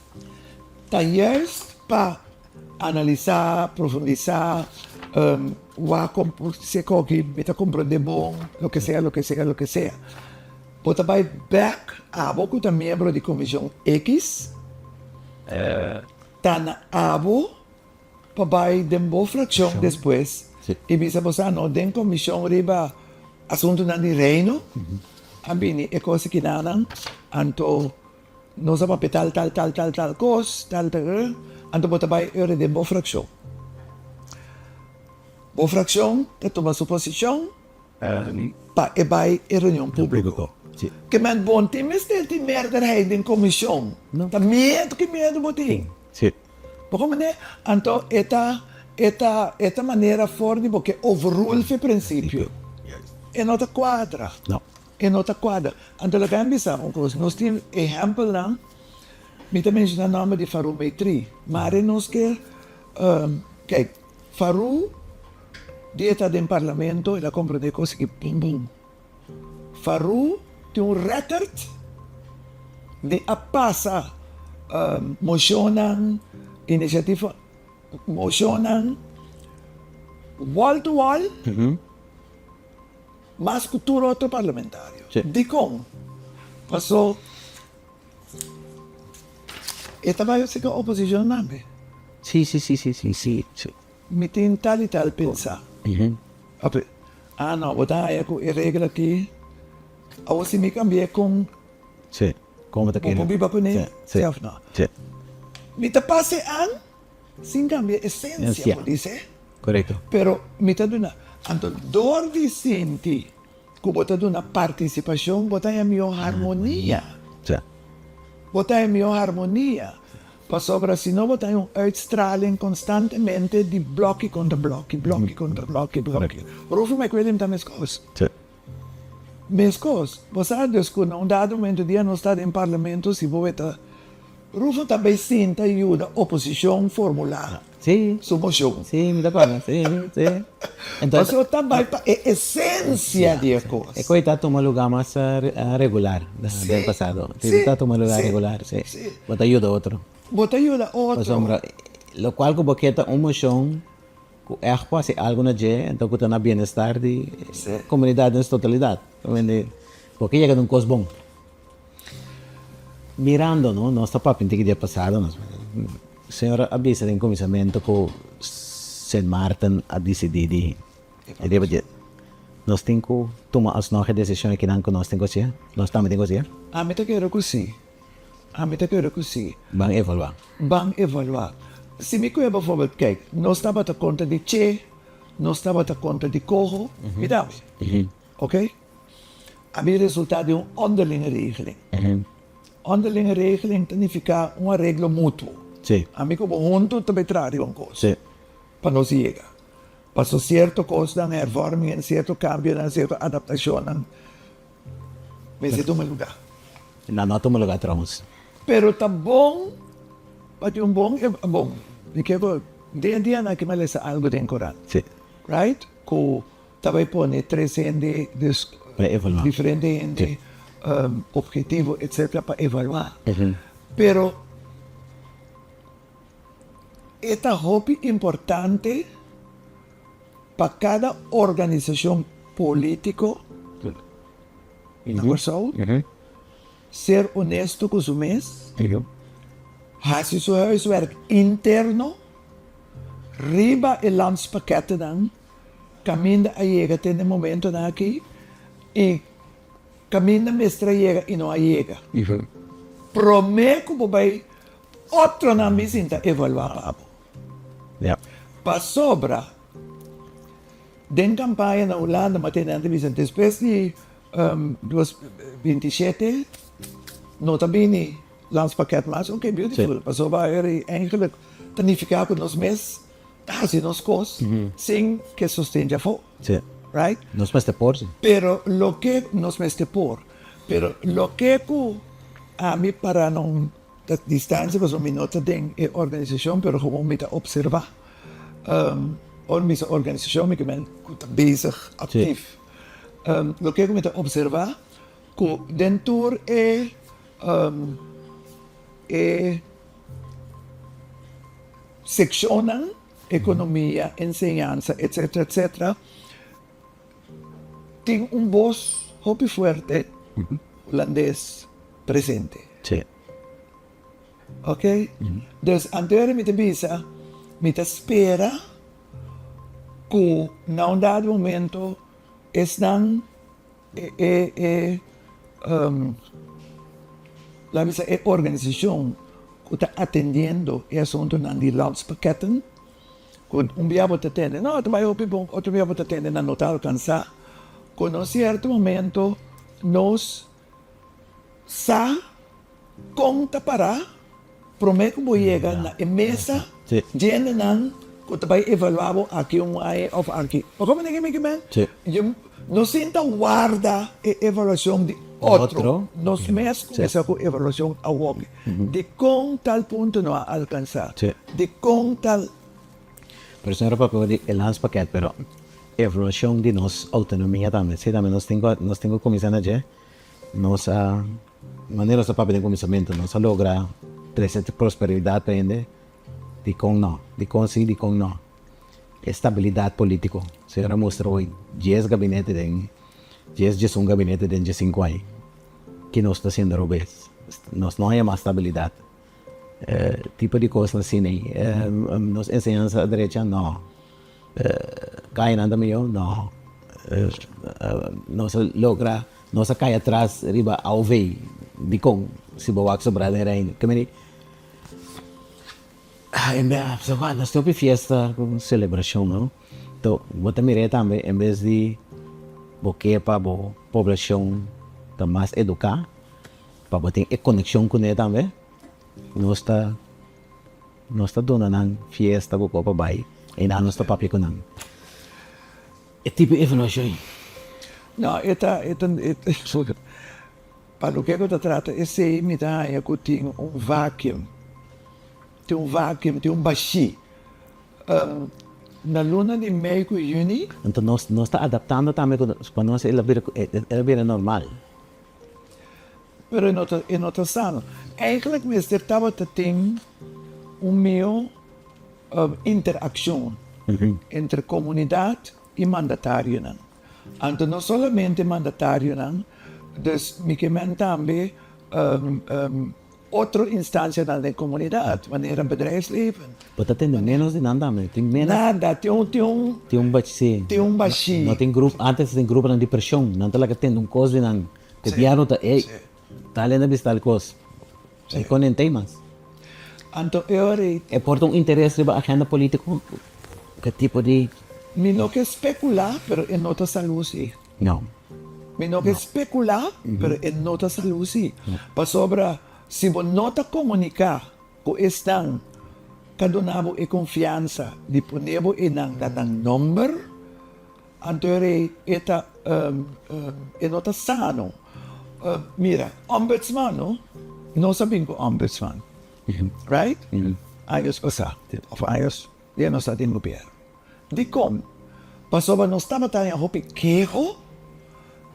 Talleres para analisar, profundizar, se alguém meta compreender bom, lo que sea. Bota vai back abo que tá membro de comissão X. Tá na abo para vai dembo fração depois. Sim. E bisa bosa no den comissão riba assunto na de reino. Ambini é coisa que nanang anto nós vamos tal coisa, tal, anto bota vai eu dembo fração. Bo fração, te toma sua posição, pa e vai e reunião pública. Sim. Que men bom time stel die meerderheid in comissão. No. Ta medo que medo boting. Sim. Porque né, então esta maneira forte porque overrule o princípio. E nota quadra. Não. E nota quadra. Então lá can bisa nós temos exemplo lá. Me também mencionar o nome de Faru Maitri. Mas nós quer kijk, Faru die está em parlamento e la compra de coisas que bum bum. Faru tem record de a passa mocionan, iniciativa, mocionan, wall to wall, mas cultura outro parlamentário. Sim. De como? Passou. E estava eu com a oposição também. Sim, sim, sim, sim, sim, sim. Sim. Me tem tal e tal pensar. Não, botar aí com a regra aqui. Ou se me cambiar com Sim. Como está querendo? com biba com ele, Sim. self não. Sim. Me te passe an, sem cambiar essência, Essência. por dizer. Correto. Pero me te dona, anto dor de sentir, que botar dona participação, botar em minha harmonia. Sim. Botar em minha harmonia. Para sobra, se não botar um uitstraling constantemente de bloque contra bloque, bloque contra bloque, bloque. Rufo me kwelem ta meskos. Sim. Meskos, você sabe que num dado momento dia não está em parlamento, se você está... Rufo também sinta ajuda a oposição formular Sim. sua moção. Sim, me dá para. Sim, sim. Então, Você também para a essência de coisa. é que está tomando lugar mais regular do passado. Está tomando lugar sim, regular, sim. sim. Bota ajuda outro. Bota ajuda Por outro. sombra, lo cual como que está uma moção que é quase algo na dia, então que está na bem-estar de Sim. comunidade em sua totalidade. Porque chega num coisa bom. Mirando, não? Nosso papo em dia passado, a senhora avisa em começamento que St. Martin a decidir e depois nós temos que tomar as nossas decisões que não nós temos que fazer. Nós também temos que fazer. A mim te quero que sim. A mim te quero que sim. Vamos evaluar. Bang evaluar. Se me conhece, bijvoorbeeld, kijk, nós estava a conta de Che, nós estava a conta de Cojo, me dá. Ok? A mim resultado de uma onderlinge regeling. Onderlinge regeling significa um arreglo mútuo. Sim. A mim como junto também traz uma coisa. Sim. Para nós chegar. Passou certo coisa na hervorming, certo cambio, certa adaptação. Mas é um lugar. Não, não tomamos lugar atrás. Pero tá bom, pati um bom é bom. E que dia a dia na que mais algo tem Coran, Sim. right? Co também põe 300 Para evaluar. diferentes objetivos, etc. para evaluar. Pero esta hobby importante para cada organização político, ser honesto com o mês, fazer seu huiswerk interno, riba e landspakketten dan, caminda a llega até o momento aqui, e caminda mestra llega e não a llega. Prometo que vai outro na mesa evaluar. Ja. Para sobra, den campanha na Holanda, mas tem entrevista depois de 27, notabene landspakket mas oké, beautiful. Sim. Para sobra er eigenlijk planificar com nós mesmos, assim nós coisas, sem que sustenta for, Sim. right? Nós mais depois. Pero lo que nos meste por, pero lo que a mim para não da distância, mas um minuto tem organização, pero gewoon met observar. Onze organisação, ik ben bezig, actief. Lo que met observar, que dentro seccionam economia, enseñanza, etc., etc., tem voz hobby fuerte holandês presente. Sim. Ok? Dus anteriormente me espera que num dado momento estão a organização que está atendendo o assunto de landspaketten. Um dia vou atender, não, tu vai outro dia vou atender, não está alcançar. Com um certo momento, nós sa conta para prometo que vou chegar na mesa Sim. de não que vai evaluar aqui aí ou aqui. Como ninguém me quer? Sim. Não sinta guarda a avaliação de outro. Nós mesmos começamos com a avaliação a alguém. De com tal ponto não alcançar. Sim. De com tal. Pero eso no era para el landspaket, pero evolución de nos autonomía también. Sí, también nos tengo comisiones ya. Nos manera de papel de comisionamiento, nos logra 300 prosperidad pende. De con no, de con sí, de con no. Estabilidad político. Se ahora muestra hoy 10 gabinetes de 10 un gabinete de 5 años. Que no está haciendo robes. No hay más estabilidad. Tipo de cosas assim, nos enseñanza derecha, no. Caen anda mío, no. No se logra, no se cae atrás, arriba, ao vei, de com, se boa que sobrar ainda. Que me nós temos fiesta, celebração, não? Então, vou também também, em vez de boquear para a população mais educar, para ter conexão com ele também. Nós está dando nang fiesta buko pa bay e na nós está papi ko nang e tipo evaluação. Não, para o que eu trato, esse me dá que tem vácuo, tem baixi. Na luna de meio e junho. Então nós está adaptando também para nós ela vira normal. Pero in otro sano. Eigenlijk estava tendo meu interação entre comunidade e mandatário. Então, não somente mandatário, mas também outra instância da comunidade, maneira bedrijfsleven. Mas tem menos de nada, tem menos. Nada, tem baixi. Tem baixi. Não tem grupo, antes tem grupo de depressão, não tem lá que tem coisa não. Que piano tá tá além da vista coisa. E com temas. Então, eu é por um interesse da agenda política, que tipo de me não quer especular, pero em outra saúde. Não. Me não quer especular, pero em outra saúde. Para sobre se você não comunicar com estão cada um é confiança disponível em dar número, então é nota sano. Mira, ombudsman, não sabemos o ombudsman, right? Ayos o sa, of ayos, yan o sa ating gobyerno. Di como, pasoba não estava tayo hopi quejo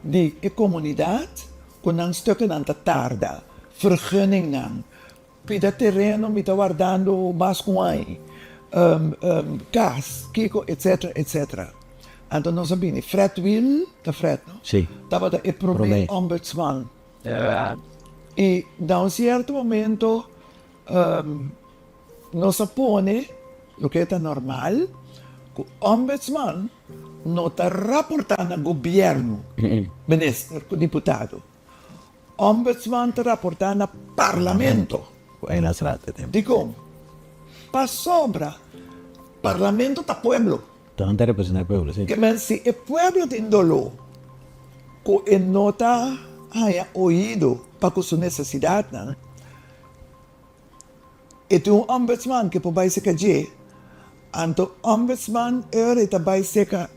de comunidade com ang stukken aan te tarda, vergunning nang, pida terreno, mita guardando baskuay, gas, kiko, etc., etc. Então, nós sabemos, Fred Will, da Fred, não? Sim. Estava o problema ombudsman. E, da certo momento, nós põe, o que é normal, que o ombudsman não está reportando ao governo, ministro, deputado. O ombudsman está reportando ao parlamento. É na strada. Digo, para sobra, parlamento está pueblo. Então não representa o povo, sim. Que men se o pueblo tem dolor, que não está ouído para sua necessidade, né? E tem ombudsman que pode ser que então ombudsman ele também ser que é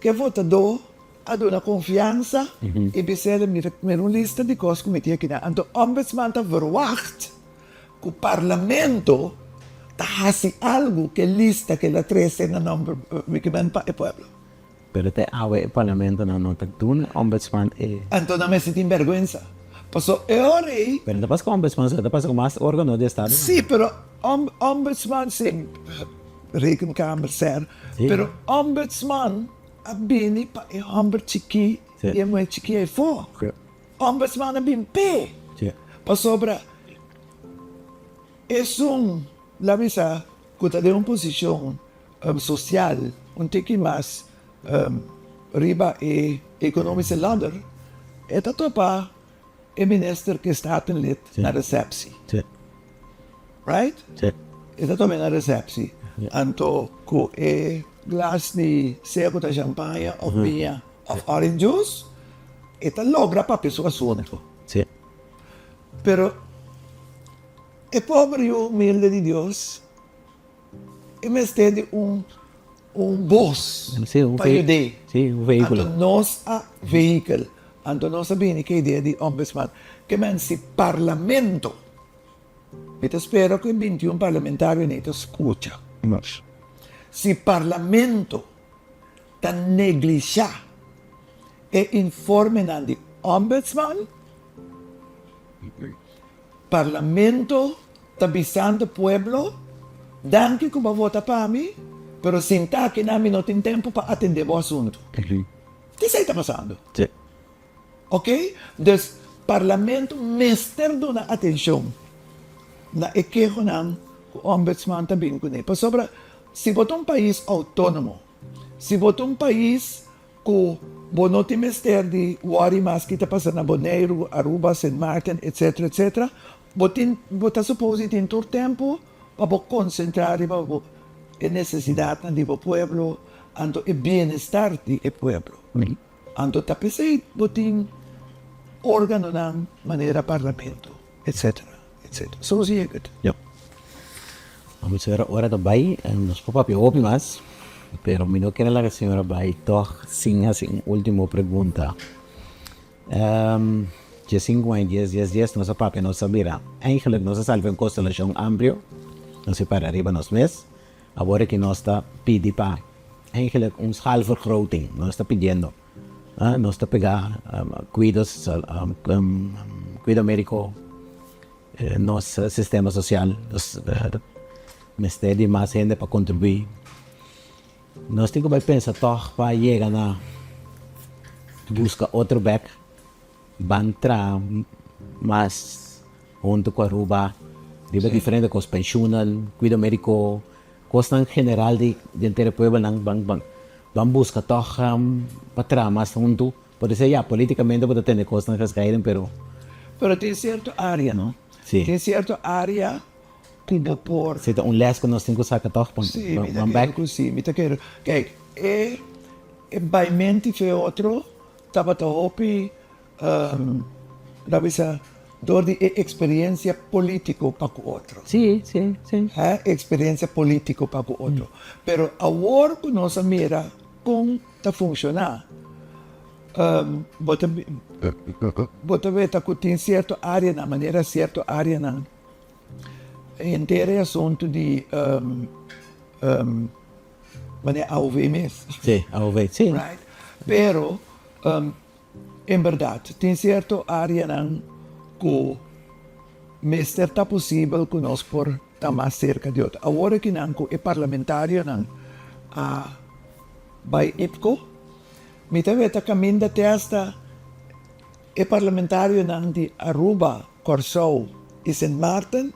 que votador a dar confiança e precisa de uma lista de coisas que me tinha que dar. Então ombudsman está verwacht que o parlamento hace algo que lista que la 13 na nombre que ven para el pueblo. Pero te awe el parlamento no te tuna ombudsman Entonces me sentí vergüenza. Pasó ahora. Pero te pasa con ombudsman, te pasa con más órganos de estado. Sí, pero ombudsman sí, rekenkamer ser. Sí. Pero ombudsman abini pa e hombre chiqui Sí. e mo chiqui e fo. ombudsman na bimpe. Sí. Pasobra, es labisa, kuta de una posición social, un tiki más riba economische ladder, eta topa minister que staat en lid Sí. naar receptie. Sí. Right? Sí. Eta topa naar receptie. Anto ko glas ni seko ta champagne of bier of orange juice, eta logra pa pessoa sônico. Sí. Pero el pobre y humilde de Dios, y me extiende un voz Sí, un para ayudar. sí, un vehículo. Anto nossa vehículo, anto nossa bene que ideia de ombudsman, que men si parlamento, eu espero que 21 parlamentario nem te escucha. Si parlamento tan negligia e informe nan de ombudsman, parlamento tabisando pueblo, dan que como vota para mim, pero sentar que nami não tem tempo para atender o assunto. O que está passando? Sí. Ok? Dus parlamento mester dona atenção na equejo nan o ombudsman também com ele. Sobre se botar um país autônomo, se botar um país com bonote mester de wari mas que está passando na Bonaire, Aruba, St. Martin, etc, etc, botar supose que tem todo tempo para concentrar para a necessidade do povo, ando o bem-estar do povo. Ando tapesei botin órgano na maneira parlamento, etc, etc. So zie ik het. Yo. Vamos a ver ahora também, nos papi opi más, pero me no quiere la señora Bay, toch sin assim, última pergunta. De 5 anos, 10, nossa papi não sabia. Eigenlijk, nós salve em constelação amplo, não se para arriba nos mes, agora que nós está pedindo para, eigenlijk, uns halvergroting, nós está pedindo. Nós está pegar cuidados, cuidado médico, nosso sistema social, me de mais gente para contribuir. Nós temos que pensar toch para chegar na busca outro back, bantra mais junto com a Aruba, riba diferente com os pensional, cuidado médico, costa general de inteiro pueblo nang bang vamos buscar toch para mais junto, pode ser já politicamente pode ter costa que caírem, pero tem certa área, não? Sim. Tem certa área que por se les que nós temos que sacar toch sim, para back. sim, me quero. Kijk, bij menti fe outro, tava te hopi, bisa door die experiência político para o outro. Sim. Experiência político para o outro. Pero agora que nós mira como está funcionar, bota ver que tem certa área na maneira certa área na inteiro assunto de maneira AUV mesmo. Sim, AUV, sim. Right? Pero em verdade tem certa área na que mesmo está possível que nós por estar mais cerca de outro. Agora que não é parlamentário não by IPCO, me teve que caminho da testa é parlamentário não de Aruba, Corsou e St. Martin,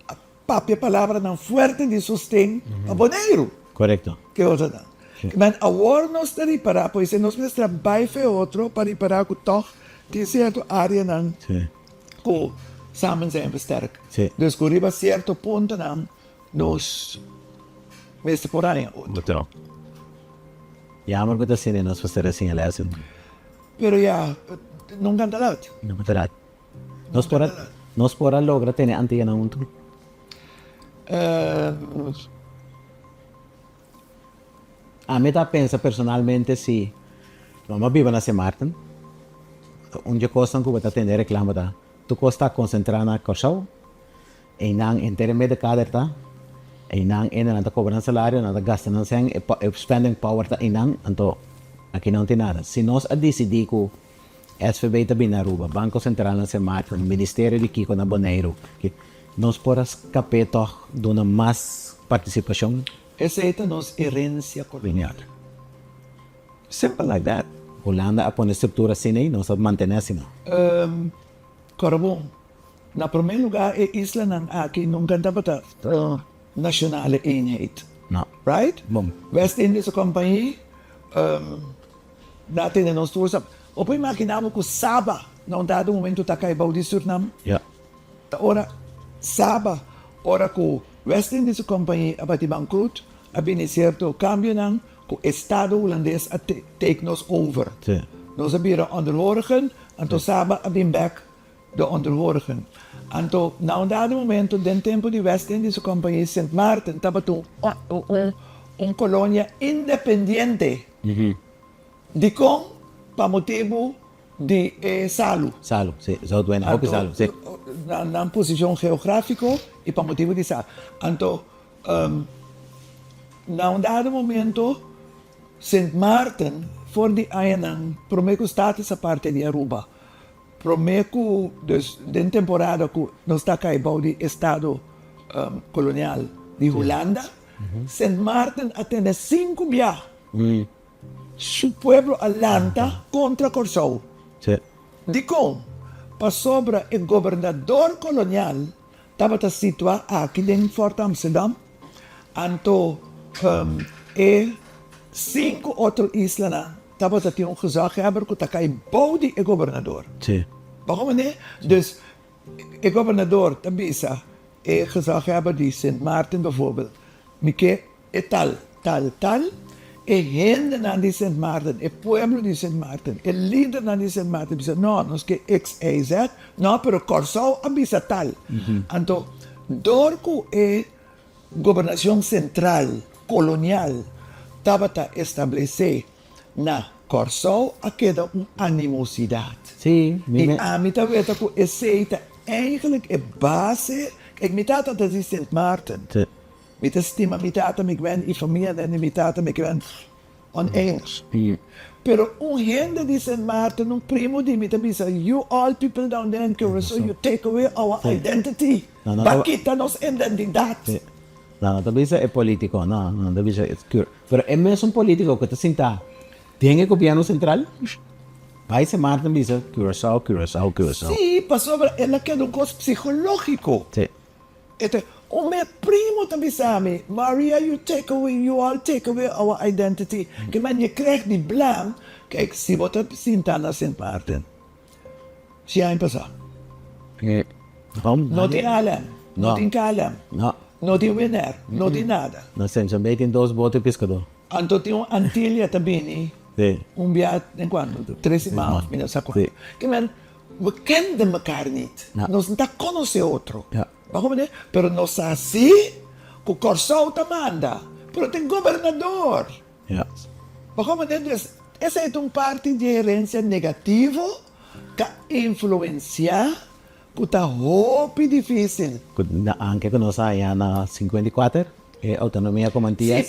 a própria palavra não forte de sustento a Bonaire. Correto. Que outra não. Mas agora nós estamos reparar, pois nós temos trabalho para outro para reparar que toch tem certa área não Sim. que samen zijn we sterk. Sim. Dus que arriba certo ponto não nós mesmo por aí. Betul. Jammer que dat zin nós fazer assim aliás. Pero já não canta lá. Não betul. Nós pora logra ter antiga na muito. A mim tá pensa personalmente se vamos viver na Martin, onde costam que vai atender reclama tá. Tu costa concentrar na corsau, e nang intermédio cada tá. E nang na ta cobran salário, na ta gasta na sang spending power ta inang anto aqui não tem nada. Se nós a decidir que SVB ta binaruba, Banco Central na Martin, Ministério de Kiko na Bonaire, que nós poras capeto dona mais participação. Essa é a nossa herência colonial. Simple like that. Holanda a poner estrutura assim aí, nós vamos manter assim, não. Corabon, na primeiro lugar, é isla ng aqui nung ganda ba ta? Nationale eenheid. Não. Right? Bom. West Indies Company, dati na nós tuos, o po imaginamo ko Sabah, na um dado momento ta kaibaw di Suriname, Ja. ora Sabah, ora ko West Indies Company abati bangkrut, abini certo cambio ng ko Estado holandês a take nos over. Sim. Nós abira onderhorigen, en to Sabah abin back de onderhorigen. En to, na um dado momento, den tempo de West Indies Company, St. Martin, estava colônia independente de com, para motivo de salo. Salo, sim. Zo doen, hoop is salo, sim. Na posição geográfica e para motivo de salo. Então, na um dado momento, St. Martin, for de Ayanang, promeco status a parte de Aruba. Promeco, den temporada que nós está caindo de Estado colonial de Holanda, St. Martin atende 5 viajes. Su pueblo Atlanta contra Corsou. Sim. De com, para sobra o governador colonial, estava situado aqui em Fort Amsterdam, então, e 5 outras islas, estava tinha um gezagheber que está boude o governador. Sim. Waarom niet? Dus, o governador, também, o gezagheber de St. Martin bijvoorbeeld, Mike, tal, e gente na de St. Martin, e pueblo de St. Martin, e líder na de St. Martin, dice, no, nos que X, Y, Z, no, pero Corsou avisa tal. Então, dorco e governação central, colonial, estava a estabelecer na Corsou a queda animosidade. Sim. E a mim também está com esse eigenlijk é base, ik me tata dat is St. Martin. Sim. Met de stima, me tata, me gwen, e familie, en me tata, me gwen, oneindig. Pero gente de St. Martin, un primo di me também say, you all people down there in Curacao, you take away our identity. No, Bakita nos identidad. Sí. No, tal vez es político, no, tal vez es cure. Pero él es un político que te sienta, tiene el gobierno central, país Martin dice, Curaçao. Sí, pasó, ela queda un cosa psicológico. Sí. Este, o meu primo também sabe, Maria, you all take away our identity. Que man, je krijgt die blam. Kijk, si você sinta na St. Martin. Si hij passar. Não tem alam, não tem calam, No, não tem winner, não tem nada. no sé, son 22 botes pescador. Então tem Antilha também, Sí. viagem, em quando? 13 maanden, minha saco. Sí. Que man, we kenden elkaar niet. Ja. Nós não conhecemos outro. Ja. Waarom niet? Pero nós assim, com Corsou tamanda. Pero tem governador. Ja. Waarom niet? Dus, essa é parte de herência negativa que influencia que está muito difícil. Anche con nosotros allá en 54, autonomía como Sí, antillas,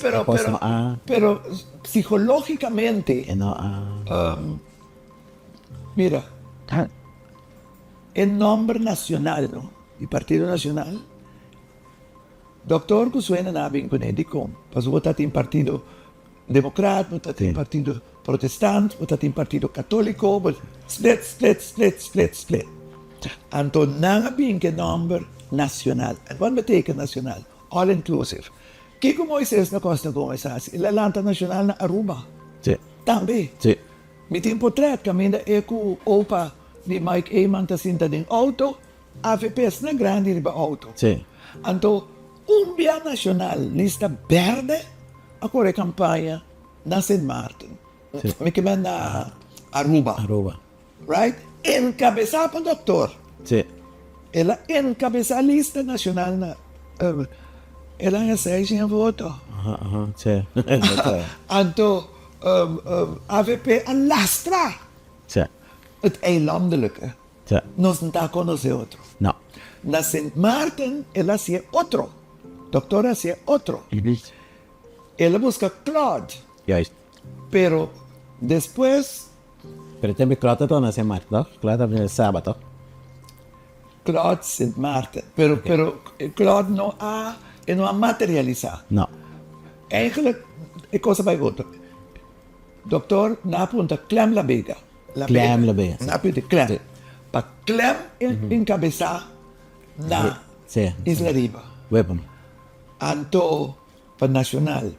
pero psicológicamente, no, mira, el nombre nacional, ¿no? El Partido Nacional, doctor que suena na Binconedico, pasó a un partido democrático, a un partido protestante, a un partido católico, split. Anto nang binke nombre nacional. Wat betekent nacional? All inclusive. Kiko Moises na Costa Gomes, la lanta nacional na Aruba. Sí. También. Sí. Met een portret caminda eku opa di Mike Eman ta sinta ding auto, AVP's na grande riba auto. Sí. Anto, Umbia Nacional, lista verde, ako re campanya na St. Martin. Sí. May kiman na Aruba. Aruba. Right? Encabezada por doctor. Sí. Ela encabeza a lista nacional na... ela recebe em voto. Ajá, sí. No sé. Anto, AVP alastra Sí. het eilandelijke. Sí. Nos não conoce outro. No. Na St. Martin, ela hacía otro. Doctora hacía otro. Ela busca Claude. Ya es. Pero después, Pero te me claro todo no se marca, ¿no? Claro, el sábado. Claude St. Martin. Pero Claude não ha materializado. No. Eigenlijk, ik was erbij goed. Dokter napunta klem la bega. Klem la bega. Napunta klem. Sí. Pa klem in cabeza na Sí. Isla Riba. Weapon. Anto pa nacional.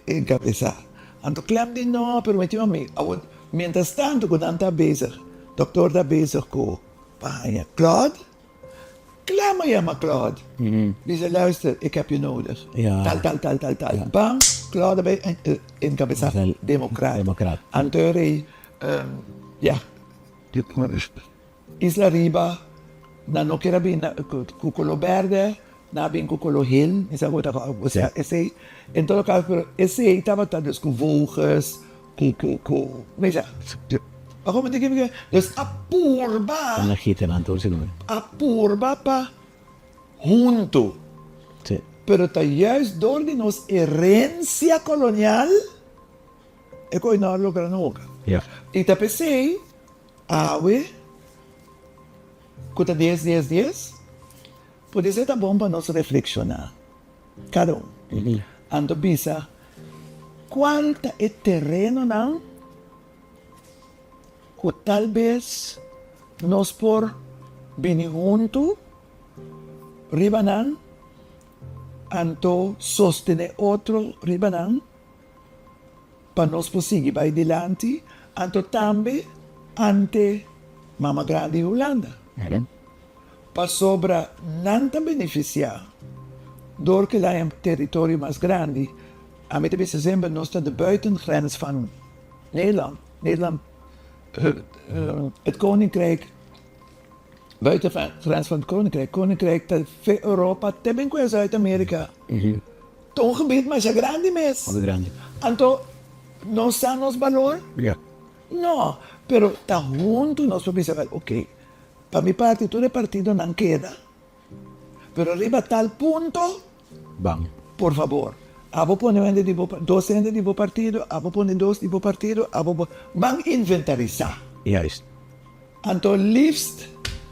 In cabeza. Anto klem din no, pero metió a mí. Mientras tanto, kung anta bezig, dokter da bezig ko, pa Claude, klem je maar Claude. Die zei, luister, ik heb je nodig. Ja. Tal. Bang, Claude bij in cabeza, Wel, democraat. democraat. Antere, Isla Riba, na no kera bin Cucolo Verde, na bin Cucolo Hill, isa ko ta ko Ja. esse. En todo caso, pero esse estava todos com vulgas, veja. Ako man digim dus apurba, Ang nakita lang to siguro. apurba pa junto. Sí. Pero está juist door die nos herencia colonial, ik kon naar lo nunca. Yeah. E tá pensei, awe, cuta 10, pode ser tá bom para nós reflexionar. Cada um. Ando bisa, quanta é terreno não? Que talvez nós por bem junto, ribanan, anto sostener outro ribanan, para nós conseguir vai adiante, anto também ante Mama Grande Holanda. Para sobra nanta beneficiar, door que lá é um território mais grande, a mim também sempre nós está de buitengrens van Nederland. Nederland, het Koninkrijk, buitengrens van het Koninkrijk dat Europa, também com Zuid-Amerika. Tom gebied mais é grande mesmo. Muito grande. Então, não está nos valor? Yeah. No, pero está junto, nós podemos dizer, ok, para mi parte, todo el partido no queda. Pero arriba a tal punto, Bang. por favor, abo poner dos gente de partido, abo poner dos de partido, van inventarizar. Juist. Anto liefst,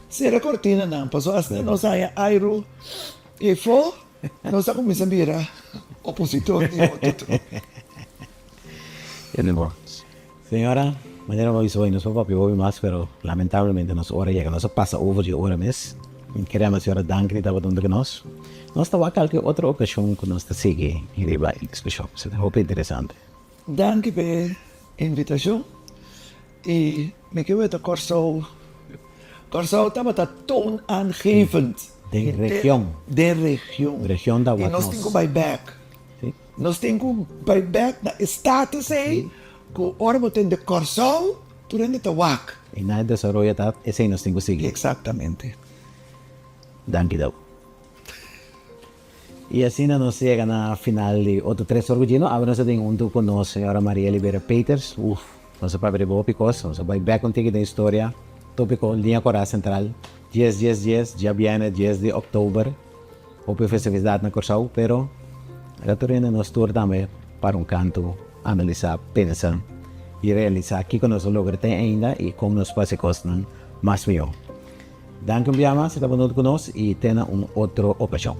será cortina não, passou hasta nós haya airo, e fo, nós a começar a virar opositor de outro. Señora, mañana vamos hoy, no somos hoy más, pero lamentablemente nos hora llega, nos pasa over de hora mes. Queremos señora dank niet dat we nos. Nos estaba qualquer otra ocasión que nos sigue y riba el discussion. Se hope interessante. Dank per invitatie. E me quedo de Corso. Corso estava toonaangevend. De região. De região. Região da E nós Watnos. temos back. Sí. Nós temos back na status aí. Que ora tem de Corso, tu rende te wak. Y nada desarrolla dat, ese nos tengo que seguir. Exatamente. Dank daw. Y así nos llegan a final de otro tres orgullo. Ahora nos tengo un con nos, señora María Olivera Peters. Uf, nos va a ver picos, nos va a back contigo de historia. Tópico, línea Coral Central. 10, ya viene 10 de octubre. Op festividad na Corsau, pero la turina nos tour también para un canto, analizar, pensar y realizar aqui que nós logramos ainda e como nos pode costar mais melhor. Dank u bien, se está bonito conosco e tenha outra ocasião.